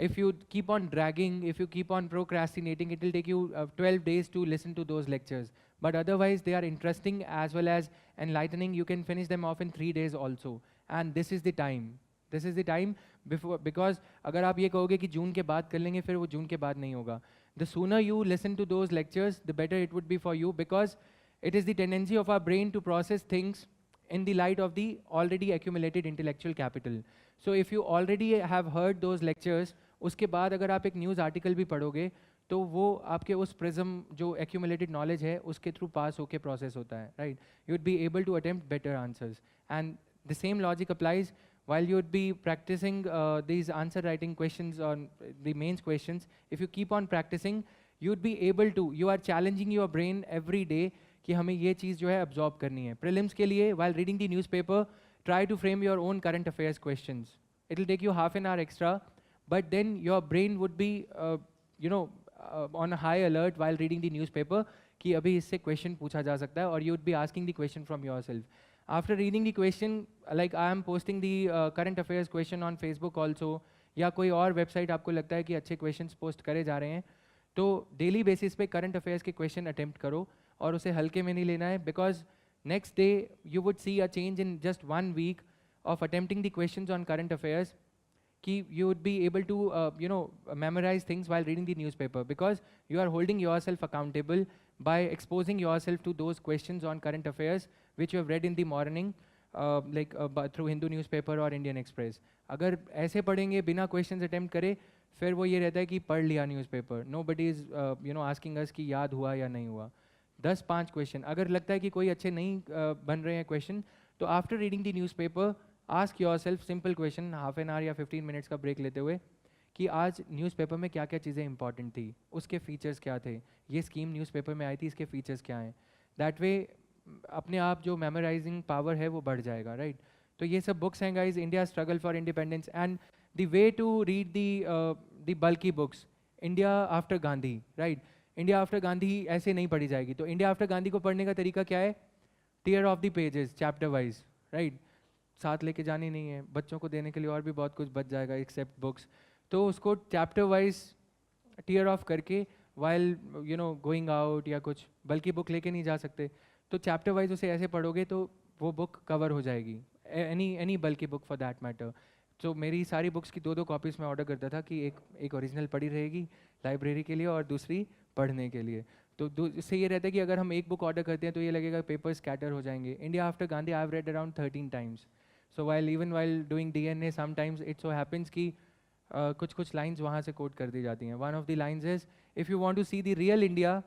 Speaker 2: if you keep on dragging, if you keep on procrastinating, it will take you 12 days to listen to those lectures. But otherwise, they are interesting as well as enlightening. You can finish them off in 3 days also. And this is the time. This is the time before, because अगर आप ये कहोगे कि जून के बाद कर लेंगे, फिर वो जून के बाद नहीं होगा. The sooner you listen to those lectures, the better it would be for you, because it is the tendency of our brain to process things in the light of the already accumulated intellectual capital. So if you already have heard those lectures, उसके बाद अगर आप एक news article भी पढ़ोगे तो वो आपके उस प्रिज्म जो accumulated knowledge है उसके थ्रू पास होके प्रोसेस होता है, right? You would be able to attempt better answers. And the same logic applies while you would be practicing these answer writing questions on the mains questions. If you keep on practicing, you would be able to, you are challenging your brain every day कि हमें ये चीज़ जो है absorb करनी है. Prelims के लिए, while reading the newspaper, try to frame your own current affairs questions. It will take you half an hour extra, but then your brain would be, on a high alert while reading the newspaper कि अभी इससे question पूछा जा सकता है, और you would be asking the question from yourself. After reading the question, like I am posting the current affairs question on Facebook also. या कोई और वेबसाइट आपको लगता है कि अच्छे क्वेश्चंस पोस्ट करे जा रहे हैं, तो डेली बेसिस पे करंट अफेयर्स के क्वेश्चन अटेम्प्ट करो और उसे हल्के में नहीं लेना है, because next day you would see a change in just 1 week of attempting the questions on current affairs, कि you would be able to memorize things while reading the newspaper, because you are holding yourself accountable by exposing yourself to those questions on current affairs which you have read in the morning, through Hindu newspaper or Indian Express. अगर ऐसे पढ़ेंगे बिना questions attempt करे, फिर वो ये रहता है कि पढ़ लिया newspaper, nobody is asking us कि याद हुआ या नहीं हुआ. 10-5 क्वेश्चन, अगर लगता है कि कोई अच्छे नहीं बन रहे हैं क्वेश्चन, तो after reading the newspaper ask yourself simple question, half an hour या 15 मिनट्स का ब्रेक लेते हुए, कि आज न्यूज़पेपर में क्या क्या चीज़ें इंपॉर्टेंट थी, उसके फीचर्स क्या थे, ये स्कीम न्यूज़पेपर में आई थी, इसके फीचर्स क्या हैं. दैट वे अपने आप जो मेमोराइजिंग पावर है वो बढ़ जाएगा, राइट. तो ये सब बुक्स हैं guys, India struggle for independence, and the way to read the bulky books, India after Gandhi, right. India after Gandhi ऐसे नहीं पढ़ी जाएगी. तो इंडिया आफ्टर गांधी को पढ़ने का तरीका क्या है? Tear off the pages, chapter wise, right. साथ लेके जानी नहीं है, बच्चों को देने के लिए और भी बहुत कुछ बच जाएगा एक्सेप्ट बुक्स. तो उसको चैप्टर वाइज टीयर ऑफ करके वाइल गोइंग आउट या कुछ, बल्कि बुक लेके नहीं जा सकते, तो चैप्टर वाइज उसे ऐसे पढ़ोगे तो वो बुक कवर हो जाएगी, एनी बल्कि बुक फॉर दैट मैटर. तो मेरी सारी बुक्स की 2-2 कॉपीज़ में ऑर्डर करता था कि एक ओरिजिनल पड़ी रहेगी लाइब्रेरी के लिए और दूसरी पढ़ने के लिए. तो इससे ये रहता है कि अगर हम एक बुक ऑर्डर करते हैं तो ये लगेगा पेपर स्कैटर हो जाएंगे. India after Gandhi I have read around 13 times. So while doing DNA sometimes it so happens कि कुछ लाइन्स वहाँ से कोट कर दी जाती हैं. One of the lines is, if you want to see the real India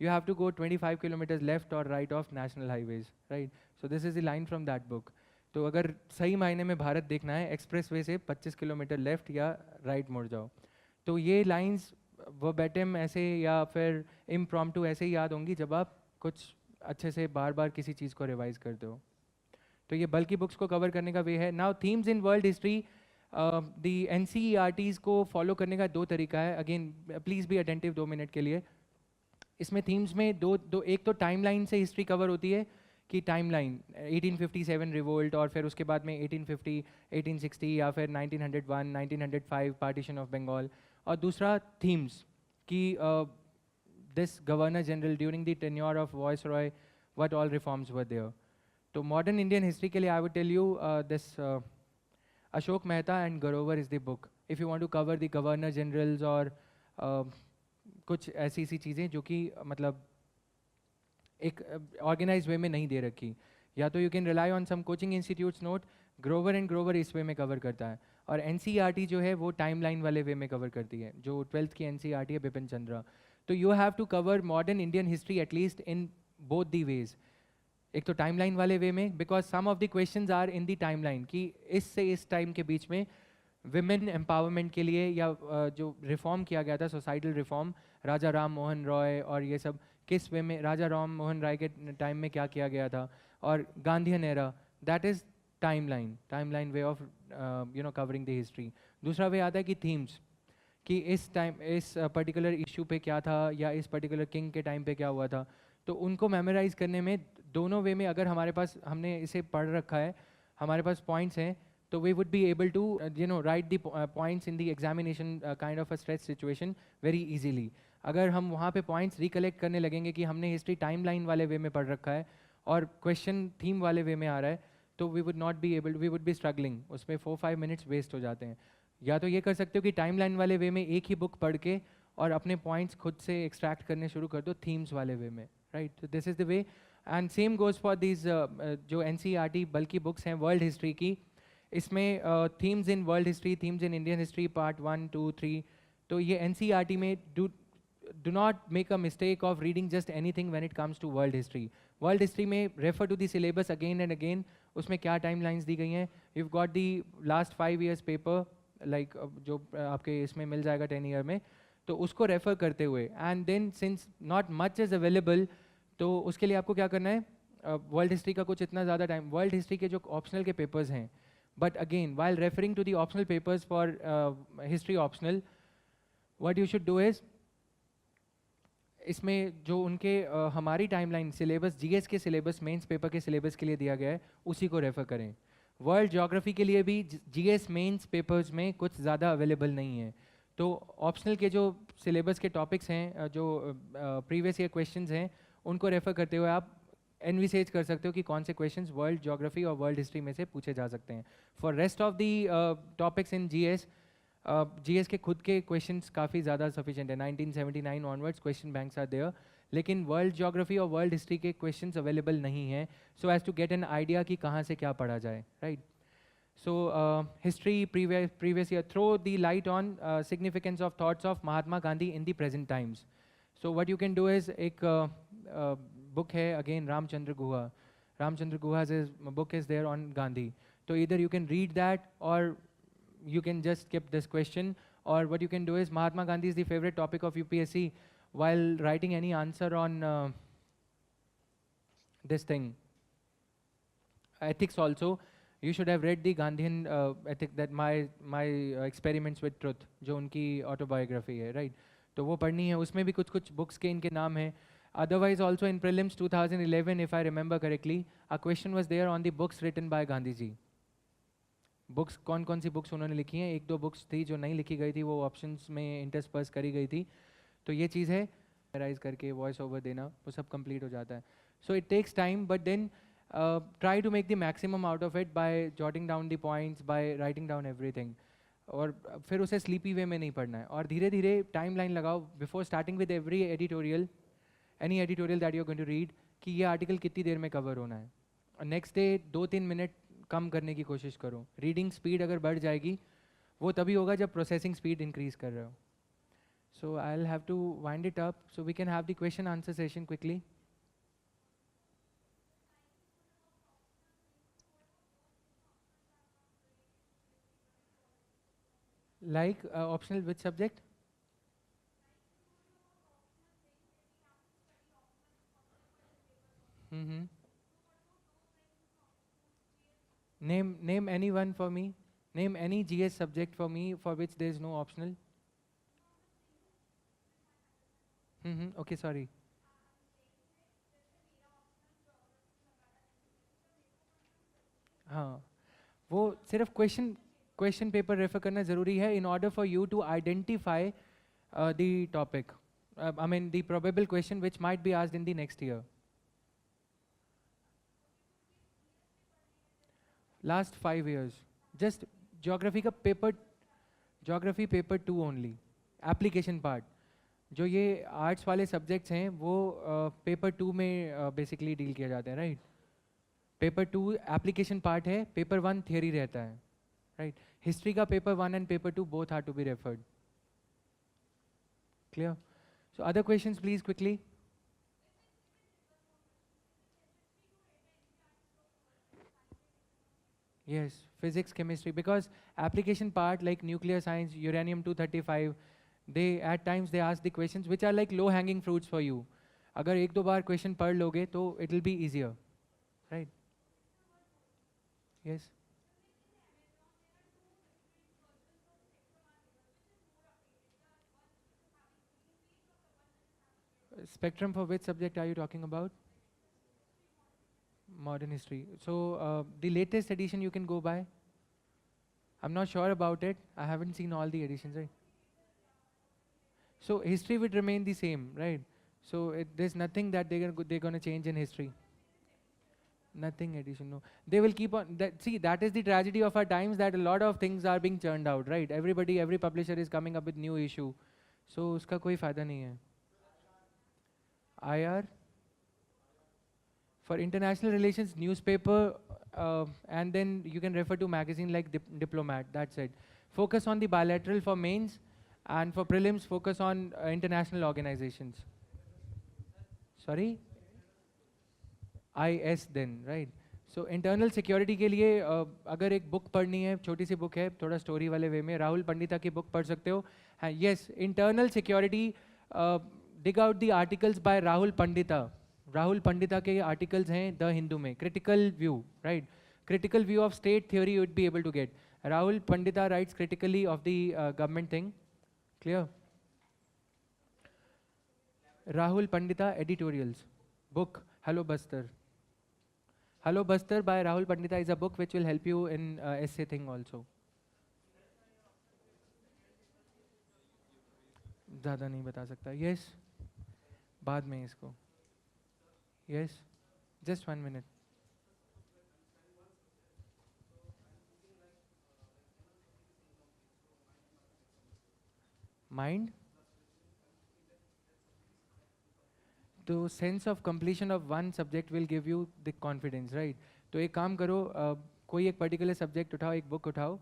Speaker 2: you have to go 25 kilometers left or right of national highways, right. So this is the line from that book. तो अगर सही मायने में भारत देखना है, express way से 25 kilometre left या right मुड़ जाओ. तो ये लाइंस वर्बैटिम ऐसे या फिर इम्प्रॉम्प्टू ऐसे ही याद होंगी जब आप कुछ अच्छे से बार बार किसी चीज़ को रिवाइज करते हो. तो ये बल्कि बुक्स को कवर करने का वे है. Now themes in world history, the NCERTs को फॉलो करने का 2 तरीका है. Again please be attentive 2 minute के लिए. इसमें थीम्स में एक तो टाइमलाइन से हिस्ट्री कवर होती है कि टाइमलाइन 1857 रिवोल्ट और फिर उसके बाद में 1850, 1860 या फिर 1901, 1905 पार्टीशन ऑफ बंगाल. और दूसरा थीम्स कि this governor general during the tenure of viceroy what all reforms were there. तो मॉडर्न इंडियन हिस्ट्री के लिए I would tell you this Ashok Mehta and Grover is the book. If you want to cover the governor generals और कुछ ऐसी चीज़ें जो कि मतलब एक ऑर्गेनाइज वे में नहीं दे रखी, या तो you can rely on some coaching institutes note. Grover and Grover इस वे में कवर करता है, और NCERT जो है वो टाइमलाइन वाले वे में कवर करती है, जो 12th की NCERT है बिपिन चंद्रा. तो you have to cover modern Indian history at least in both the ways. एक तो टाइमलाइन वाले वे में, because some of the questions are in the timeline कि इससे इस टाइम के बीच में विमेन एम्पावरमेंट के लिए या जो रिफॉर्म किया गया था, सोसाइटल रिफॉर्म, राजा राम मोहन रॉय और ये सब, किस वे में राजा राम मोहन राय के टाइम में क्या किया गया था, और Gandhian era, that is timeline way of covering the history. दूसरा वे आता है कि थीम्स, कि इस पर्टिकुलर इशू पे क्या था या इस पर्टिकुलर किंग के टाइम पे क्या हुआ था. तो उनको मेमोराइज करने में दोनों वे में, अगर हमारे पास हमने इसे पढ़ रखा है, हमारे पास पॉइंट्स हैं, तो we would be able to write the points in the examination kind of a stress situation very easily. अगर हम वहाँ पे points recollect करने लगेंगे कि हमने history timeline वाले वे में पढ़ रखा है और question theme वाले वे में आ रहा है, तो we would be struggling. उसमें 4-5 minutes waste हो जाते हैं. या तो ये कर सकते हो कि timeline वाले वे में एक ही book पढ़ के और अपने points खुद से extract करने शुरू कर दो themes वाले वे में, right. So this is the way, and same goes for these जो NCERT बल्कि books हैं world history की. इसमें themes in world history, themes in Indian history part 1, 2, 3. तो ये NCERT में do not make a mistake of reading just anything when it comes to world history. World history में refer to the syllabus again and again. उसमें क्या timelines दी गई हैं, you got the last 5 years paper like जो आपके इसमें मिल जाएगा 10 year में, तो उसको रेफर करते हुए, and then since not much is available, तो उसके लिए आपको क्या करना है, वर्ल्ड हिस्ट्री का कुछ इतना ज़्यादा टाइम, वर्ल्ड हिस्ट्री के जो ऑप्शनल के पेपर्स हैं. But again, while referring to the optional papers for history optional, what you should do is, इसमें जो उनके हमारी टाइमलाइन सिलेबस, GS के सिलेबस, मेंस पेपर के सिलेबस के लिए दिया गया है, उसी को रेफर करें. वर्ल्ड ज्योग्राफी के लिए भी जीएस मेंस पेपर्स में कुछ ज़्यादा अवेलेबल नहीं है। तो ऑप्शनल के जो सिलेबस के टॉपिक्स हैं, जो प्रीवियस ईयर क्वेश्चंस हैं, उनको रेफर करते हुए आप एनविसेज कर सकते हो कि कौन से क्वेश्चंस वर्ल्ड ज्योग्राफी और वर्ल्ड हिस्ट्री में से पूछे जा सकते हैं। For rest of the topics in GS, GS के खुद के क्वेश्चंस काफ़ी ज़्यादा सफिशिएंट है। 1979 onwards question banks are there, लेकिन वर्ल्ड ज्योग्राफी और वर्ल्ड हिस्ट्री के क्वेश्चंस अवेलेबल नहीं हैं, so as to get an idea कि कहाँ से क्या पढ़ा जाए, right. So history previous year throw the light on significance of thoughts of Mahatma Gandhi in the present times. So what you can do is एक book है again Ramchandra Guha. Ramchandra Guha's book is there on Gandhi. So either you can read that or you can just skip this question, or what you can do is Mahatma Gandhi is the favorite topic of UPSC. While writing any answer on this thing, ethics also, you should have read the Gandhian ethic, that my experiments with truth, जो उनकी autobiography है, right? तो वो पढ़नी है, उसमें भी कुछ कुछ books के इनके नाम हैं. Otherwise also in prelims 2011, if I remember correctly, a question was there on the books written by Gandhi ji. Books कौन कौन सी books उन्होंने लिखी हैं, एक दो books थी जो नहीं लिखी गई थी, वो options में intersperse करी गई थी. तो ये चीज़ है, राइज करके वॉइस ओवर देना, वो सब कंप्लीट हो जाता है. So it takes time, but then try to make the maximum out of it by jotting down the points, by writing down everything. और फिर उसे स्लीपी वे में नहीं पढ़ना है, और धीरे धीरे टाइम लाइन लगाओ before starting with every editorial, any editorial that you are going to read, कि ये आर्टिकल कितनी देर में कवर होना है. और नेक्स्ट डे 2-3 मिनट कम करने की कोशिश करो. रीडिंग स्पीड अगर बढ़ जाएगी, वो तभी होगा जब प्रोसेसिंग स्पीड इंक्रीज कर रहे हो. So I will have to wind it up, so we can have the question answer session quickly. Like optional which subject? Mm-hmm. Name any one for me. Name any GS subject for me for which there is no optional. Mm-hmm. Okay, sorry. हाँ, वो सिर्फ question paper refer करना ज़रूरी है in order for you to identify the topic. I mean the probable question which might be asked in the next year. Last 5 years, just geography का paper, geography paper 2 only, application part. जो ये arts वाले subjects हैं वो paper 2 में basically deal किया जाता है, राइट. पेपर 2 एप्लीकेशन पार्ट है, पेपर 1 थियरी रहता है, राइट. हिस्ट्री का paper 1 and paper 2 both are to be referred. Clear? So other questions please quickly. Yes, physics, chemistry, because application part like nuclear science, uranium-235, they at times they ask the questions which are like low-hanging fruits for you. अगर एक दो बार question पढ़ लोगे तो it will be easier, right? Yes. Spectrum for which subject are you talking about? Modern history. So the latest edition you can go by. I'm not sure about it. I haven't seen all the editions, right? So history would remain the same, right? So there's nothing that they're gonna change in history. Nothing addition, no. They will keep on. See, that is the tragedy of our times, that a lot of things are being churned out, right? Every publisher is coming up with new issue. So उसका कोई फायदा नहीं है. IR. For international relations, newspaper, and then you can refer to magazine like Diplomat, that's it. Focus on the bilateral for mains, and for prelims, focus on international organizations. Sorry? IS then, right? So internal security के लिए अगर एक book पढ़नी है, छोटी सी book है, थोड़ा story वाले way में, राहुल पंडिता की book पढ़ सकते हो. Yes, internal security, dig out the articles by Rahul Pandita. Rahul Pandita के आर्टिकल्स हैं द हिंदू में. Critical view, right. Critical view of state theory you would be able to get. Rahul Pandita writes critically of the government thing. Clear? Rahul Pandita editorials, book hello Bastar. Hello Bastar by Rahul Pandita is a book which will help you in essay thing also. ज़्यादा नहीं बता सकता. Yes. बाद में इसको. Yes. Just 1 minute. Mind? तो sense of completion of one subject will give you the confidence, right? तो एक काम करो, कोई एक पर्टिकुलर सब्जेक्ट उठाओ, एक बुक उठाओ,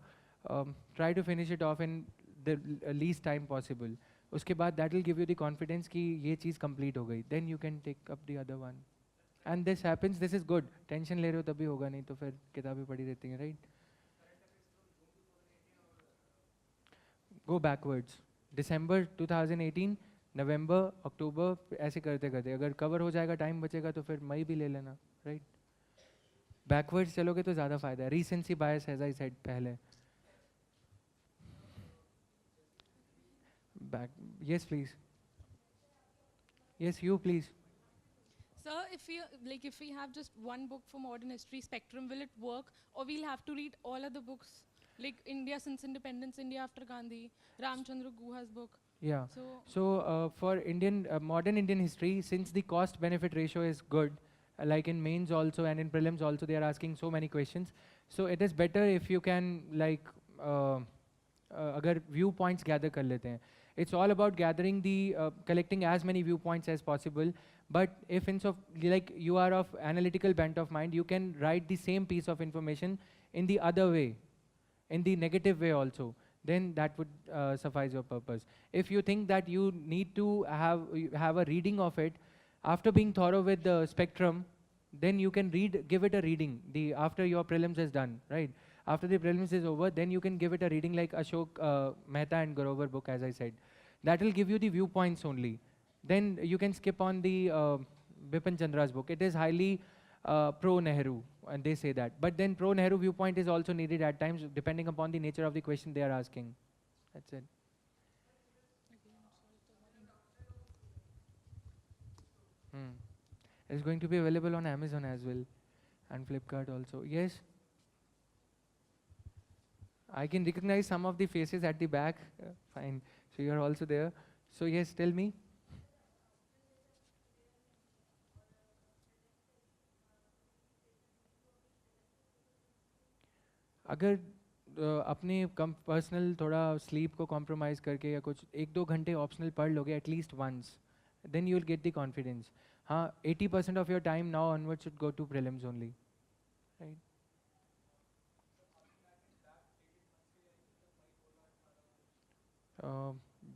Speaker 2: try to finish it off in the least time possible. उसके बाद that will give you the confidence कि ये चीज़ कंप्लीट हो गई. Then you can take up the other one. And this happens, this is good. Tension ले रहे हो तभी होगा, नहीं तो फिर किताबें पढ़ी रहती हैं, राइट? गो बैकवर्ड्स. दिसंबर 2018, नवंबर, अक्टूबर, ऐसे करते करते अगर कवर हो जाएगा, टाइम बचेगा तो फिर मई भी ले लेना, राइट? बैकवर्ड्स चलोगे तो ज़्यादा फायदा है. रीसेंसी बायस एज आई सेड पहले. Back, yes please. Yes you please.
Speaker 12: Sir, if we have just one book for modern history spectrum, will it work, or we'll have to read all other books, like India since independence, India after Gandhi, Ramchandra Guha's book?
Speaker 2: Yeah.
Speaker 12: So
Speaker 2: For Indian modern Indian history, since the cost benefit ratio is good, like in mains also and in prelims also, they are asking so many questions. So it is better if you can like agar viewpoints gather kar lete hain. It's all about gathering the collecting as many viewpoints as possible. But if in so like you are of analytical bent of mind, you can write the same piece of information in the other way, in the negative way also. Then that would suffice your purpose. If you think that you need to have a reading of it, after being thorough with the spectrum, then you can give it a reading. After your prelims is done, right? After the prelims is over, then you can give it a reading like Ashok Mehta and Grover book, as I said. That will give you the viewpoints only. Then you can skip on the Bipin Chandra's book. It is highly pro-Nehru, and they say that. But then pro-Nehru viewpoint is also needed at times, depending upon the nature of the question they are asking. That's it. It's going to be available on Amazon as well, and Flipkart also. Yes? I can recognize some of the faces at the back. Fine. So you are also there. So yes, tell me. अगर अपने personal थोड़ा sleep को compromise करके या कुछ 1-2 घंटे optional पढ़ लोगे at least once, then you will get the confidence. हाँ, 80% of your time now onward should go to prelims only, right?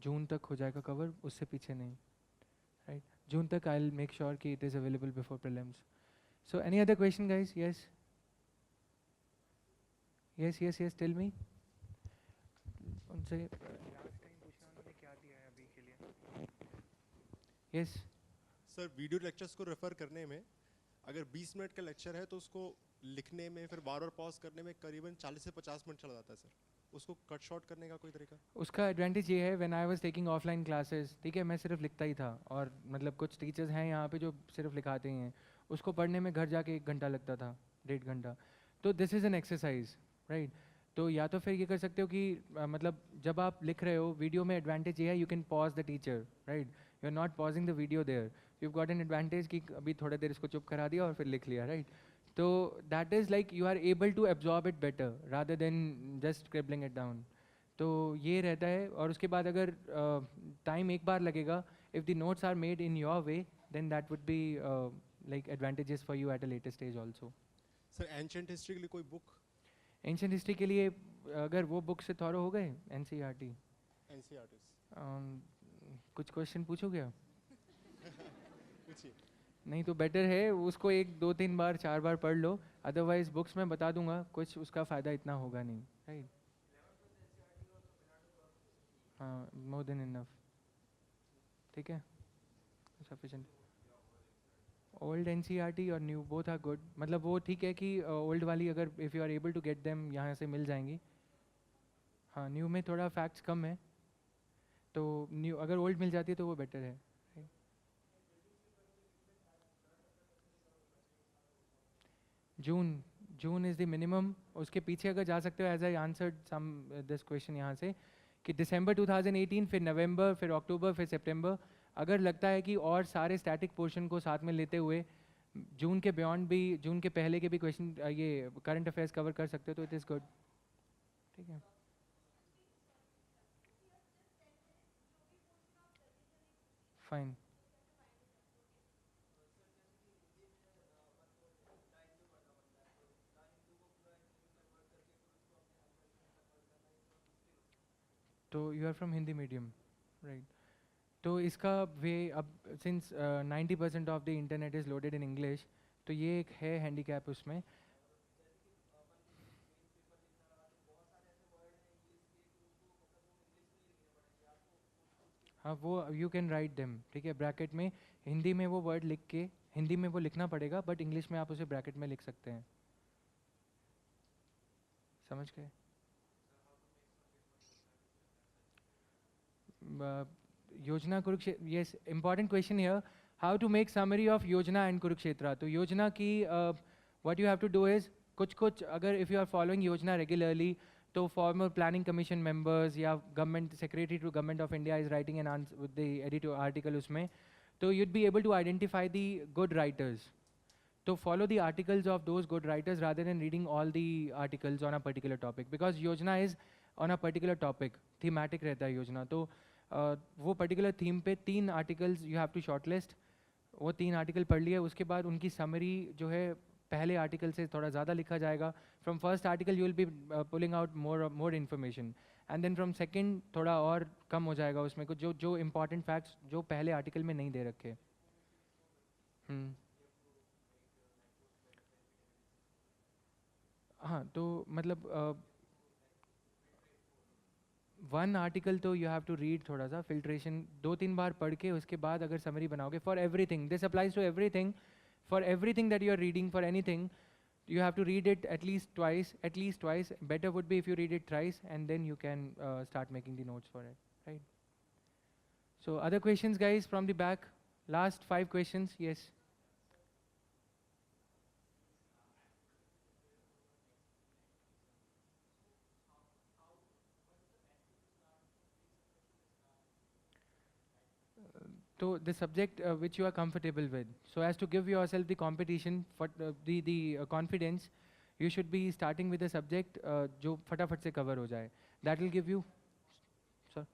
Speaker 2: जून तक हो जाएगा कवर, उससे पीछे नहीं, राइट? जून तक आई विल मेक श्योर कि it is available before prelims. So any other question guys? Yes yes, tell me. उनसे लास्ट टाइम पूछना उन्होंने क्या दिया है अभी के लिए. यस
Speaker 13: सर, वीडियो लेक्चर्स को रेफर करने में अगर 20 मिनट का लेक्चर है तो उसको लिखने में फिर बार बार पॉज करने में करीबन 40 से 50 मिनट चला जाता है सर. उसको कट शॉर्ट करने का कोई तरीका?
Speaker 2: उसका एडवांटेज ये है, when I was taking offline classes, ठीक है, मैं सिर्फ लिखता ही था. और मतलब कुछ टीचर्स हैं यहाँ पे जो सिर्फ लिखाते ही हैं. उसको पढ़ने में घर जाके 1 घंटा लगता था, 1.5 घंटा. तो this is an exercise, right? तो या तो फिर ये कर सकते हो कि मतलब जब आप लिख रहे हो वीडियो में एडवांटेज ये है, you can pause the teacher, right? You are not pausing the video there. You got an advantage कि अभी थोड़ा देर इसको चुप करा दिया और फिर लिख लिया, राइट? तो that is like you are able to absorb it better rather than just scribbling it down. तो ये रहता है. और उसके बाद अगर टाइम एक बार लगेगा, if the notes are made in your way, then that would be like advantages for you at a later stage also.
Speaker 13: Sir, ancient history के लिए कोई बुक?
Speaker 2: एंशिएंट हिस्ट्री के लिए अगर वो बुक से थॉरो हो गए, NCERT. कुछ क्वेश्चन पूछोगे आप? नहीं तो बेटर है उसको 1, 2, 3 बार 4 बार पढ़ लो. अदरवाइज बुक्स में बता दूंगा, कुछ उसका फ़ायदा इतना होगा नहीं, राइट? हाँ, मोर देन इनफ. ठीक है, सफिशिएंट. ओल्ड NCERT और न्यू बोथ आर गुड. मतलब वो ठीक है कि ओल्ड वाली अगर if you are able to get them यहाँ से मिल जाएंगी. हाँ, न्यू में थोड़ा फैक्ट्स कम है, तो न्यू अगर ओल्ड मिल जाती है तो वो बेटर है. June is the minimum. उसके पीछे अगर जा सकते हो, as I answered some this question यहाँ से, कि दिसंबर 2018, फिर नवंबर, फिर अक्टूबर, फिर सितंबर. अगर लगता है कि और सारे स्टैटिक पोर्शन को साथ में लेते हुए जून के बियॉन्ड भी, जून के पहले के भी क्वेश्चन ये करंट अफेयर्स कवर कर सकते हो, तो इट इज़ गुड. ठीक है. फाइन. तो you are from Hindi medium, right. तो इसका वे अब since 90% of the internet is loaded in English, तो ये एक है हैंडीकैप उसमें. हाँ, वो यू कैन राइट देम, ठीक है, ब्रैकेट में हिंदी में वो वर्ड लिख के, हिंदी में वो लिखना पड़ेगा, बट इंग्लिश में आप उसे ब्रैकेट में लिख सकते हैं. समझ गए? Yojana Kurukshetra, yes, important question here. How to make summary of Yojana and Kurukshetra. तो योजना की what you have to do is, कुछ अगर if you are following Yojana regularly, तो फॉर्मर प्लानिंग कमीशन मेंबर्स या government secretary to government of India is writing an answer with the editor article उसमें, तो you'd be able to identify the good writers. तो follow the articles of those good writers rather than reading all the articles on a particular topic, because योजना is on a particular topic, thematic रहता है योजना. तो वो particular theme पे 3 articles you have to shortlist. वो 3 article पढ़ लिए, उसके बाद उनकी summary जो है पहले article से थोड़ा ज़्यादा लिखा जाएगा. From first article you will be pulling out more information, and then from second थोड़ा और कम हो जाएगा उसमें कुछ जो important facts जो पहले article में नहीं दे रखे. हाँ, तो मतलब 1 आर्टिकल तो यू हैव टू रीड, थोड़ा सा फिल्ट्रेशन 2-3 बार पढ़ के उसके बाद अगर समरी बनाओगे for everything, this applies to everything, for everything that you are reading, for anything you have to read it at least twice. Better would be if you read it thrice, and then you can start making the notes for it, right? So other questions, guys, from the back? Last 5 questions. Yes. So the subject which you are comfortable with, so as to give yourself the competition for the confidence, you should be starting with a subject जो फटाफट से cover हो जाए. That will give you. Sir.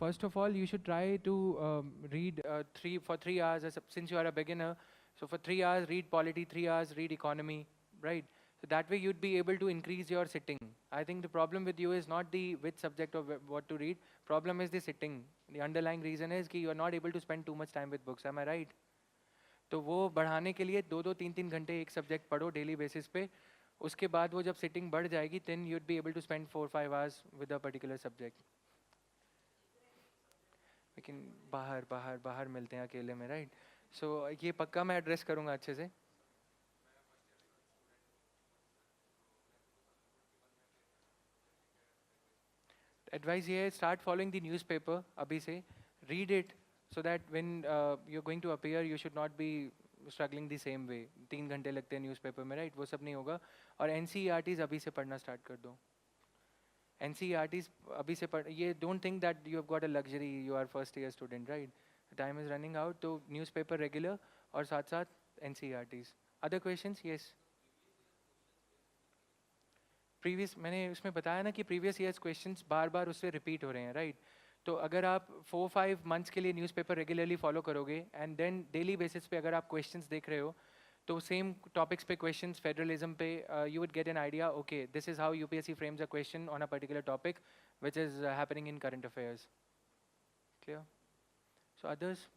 Speaker 2: First of all, you should try to read 3 hours since you are a beginner. So for 3 hours, read polity, 3 hours, read economy, right? So that way you'd be able to increase your sitting. I think the problem with you is not the which subject or what to read. Problem is the sitting. The underlying reason is कि you are not able to spend too much time with books. Am I right? तो वो बढ़ाने के लिए 2-2, 3-3 घंटे एक subject पढ़ो daily basis पे. उसके बाद वो जब सिटिंग बढ़ जाएगी, then you'd be able to spend 4-5 hours with a particular subject. लेकिन बाहर मिलते हैं अकेले में, राइट? सो ये पक्का मैं एड्रेस करूँगा अच्छे से. एडवाइस ये है, स्टार्ट फॉलोइंग द न्यूज़पेपर अभी से, read it so that when you're going to appear you should not be struggling the same way. 3 घंटे लगते हैं न्यूज़पेपर में, राइट? वो सब नहीं होगा. और NCERTs अभी से पढ़ना स्टार्ट कर दो. NCERTs अभी से पढ़, ये don't think that you have got a luxury, you are first year student, right? Time is running out, तो newspaper regular और साथ साथ NCERTs. Other questions? Yes. Previous, मैंने उसमें बताया ना कि previous years questions बार उससे repeat हो रहे हैं, right? तो अगर आप 4-5 months के लिए न्यूज़पेपर रेगुलरली फॉलो करोगे एंड देन डेली बेसिस पे अगर आप क्वेश्चंस देख रहे हो, तो सेम टॉपिक्स पे क्वेश्चंस, फेडरलिज्म पे, you would get an idea, okay this is how UPSC frames a question on a particular topic which is happening in current affairs. Clear? So others?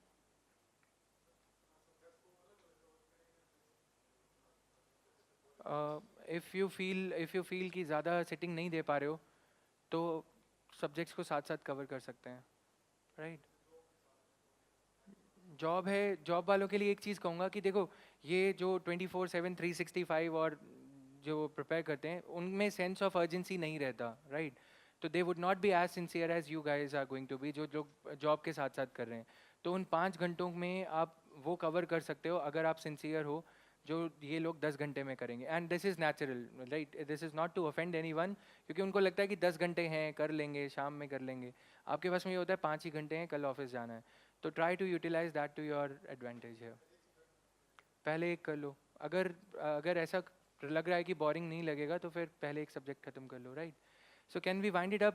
Speaker 2: If you feel कि ज़्यादा sitting नहीं दे पा रहे हो, तो subjects को साथ साथ कवर कर सकते हैं, राइट? जॉब है, जॉब वालों के लिए एक चीज़ कहूँगा कि देखो, ये जो 24/7 365 और जो प्रिपेयर करते हैं उनमें सेंस ऑफ अर्जेंसी नहीं रहता, राइट? तो they would not be as sincere as you guys are going to be, जो लोग जॉब के साथ साथ कर रहे हैं। तो उन 5 घंटों में आप वो कवर कर सकते हो अगर आप सिंसियर हो, जो ये लोग 10 घंटे में करेंगे। And this is natural, right? This is not to offend anyone, क्योंकि उनको लगता है कि 10 घंटे हैं, कर लेंगे, शाम में कर लेंगे। आपके पास में ये होता है 5 ही घंटे हैं, कल ऑफिस जाना है। तो try to utilise that to your advantage है। पहले एक कर लो, अगर ऐसा लग रहा है कि बोरिंग नहीं लगेगा तो फिर पहले एक सब्जेक्ट खत्म कर लो, right? So can we wind it up?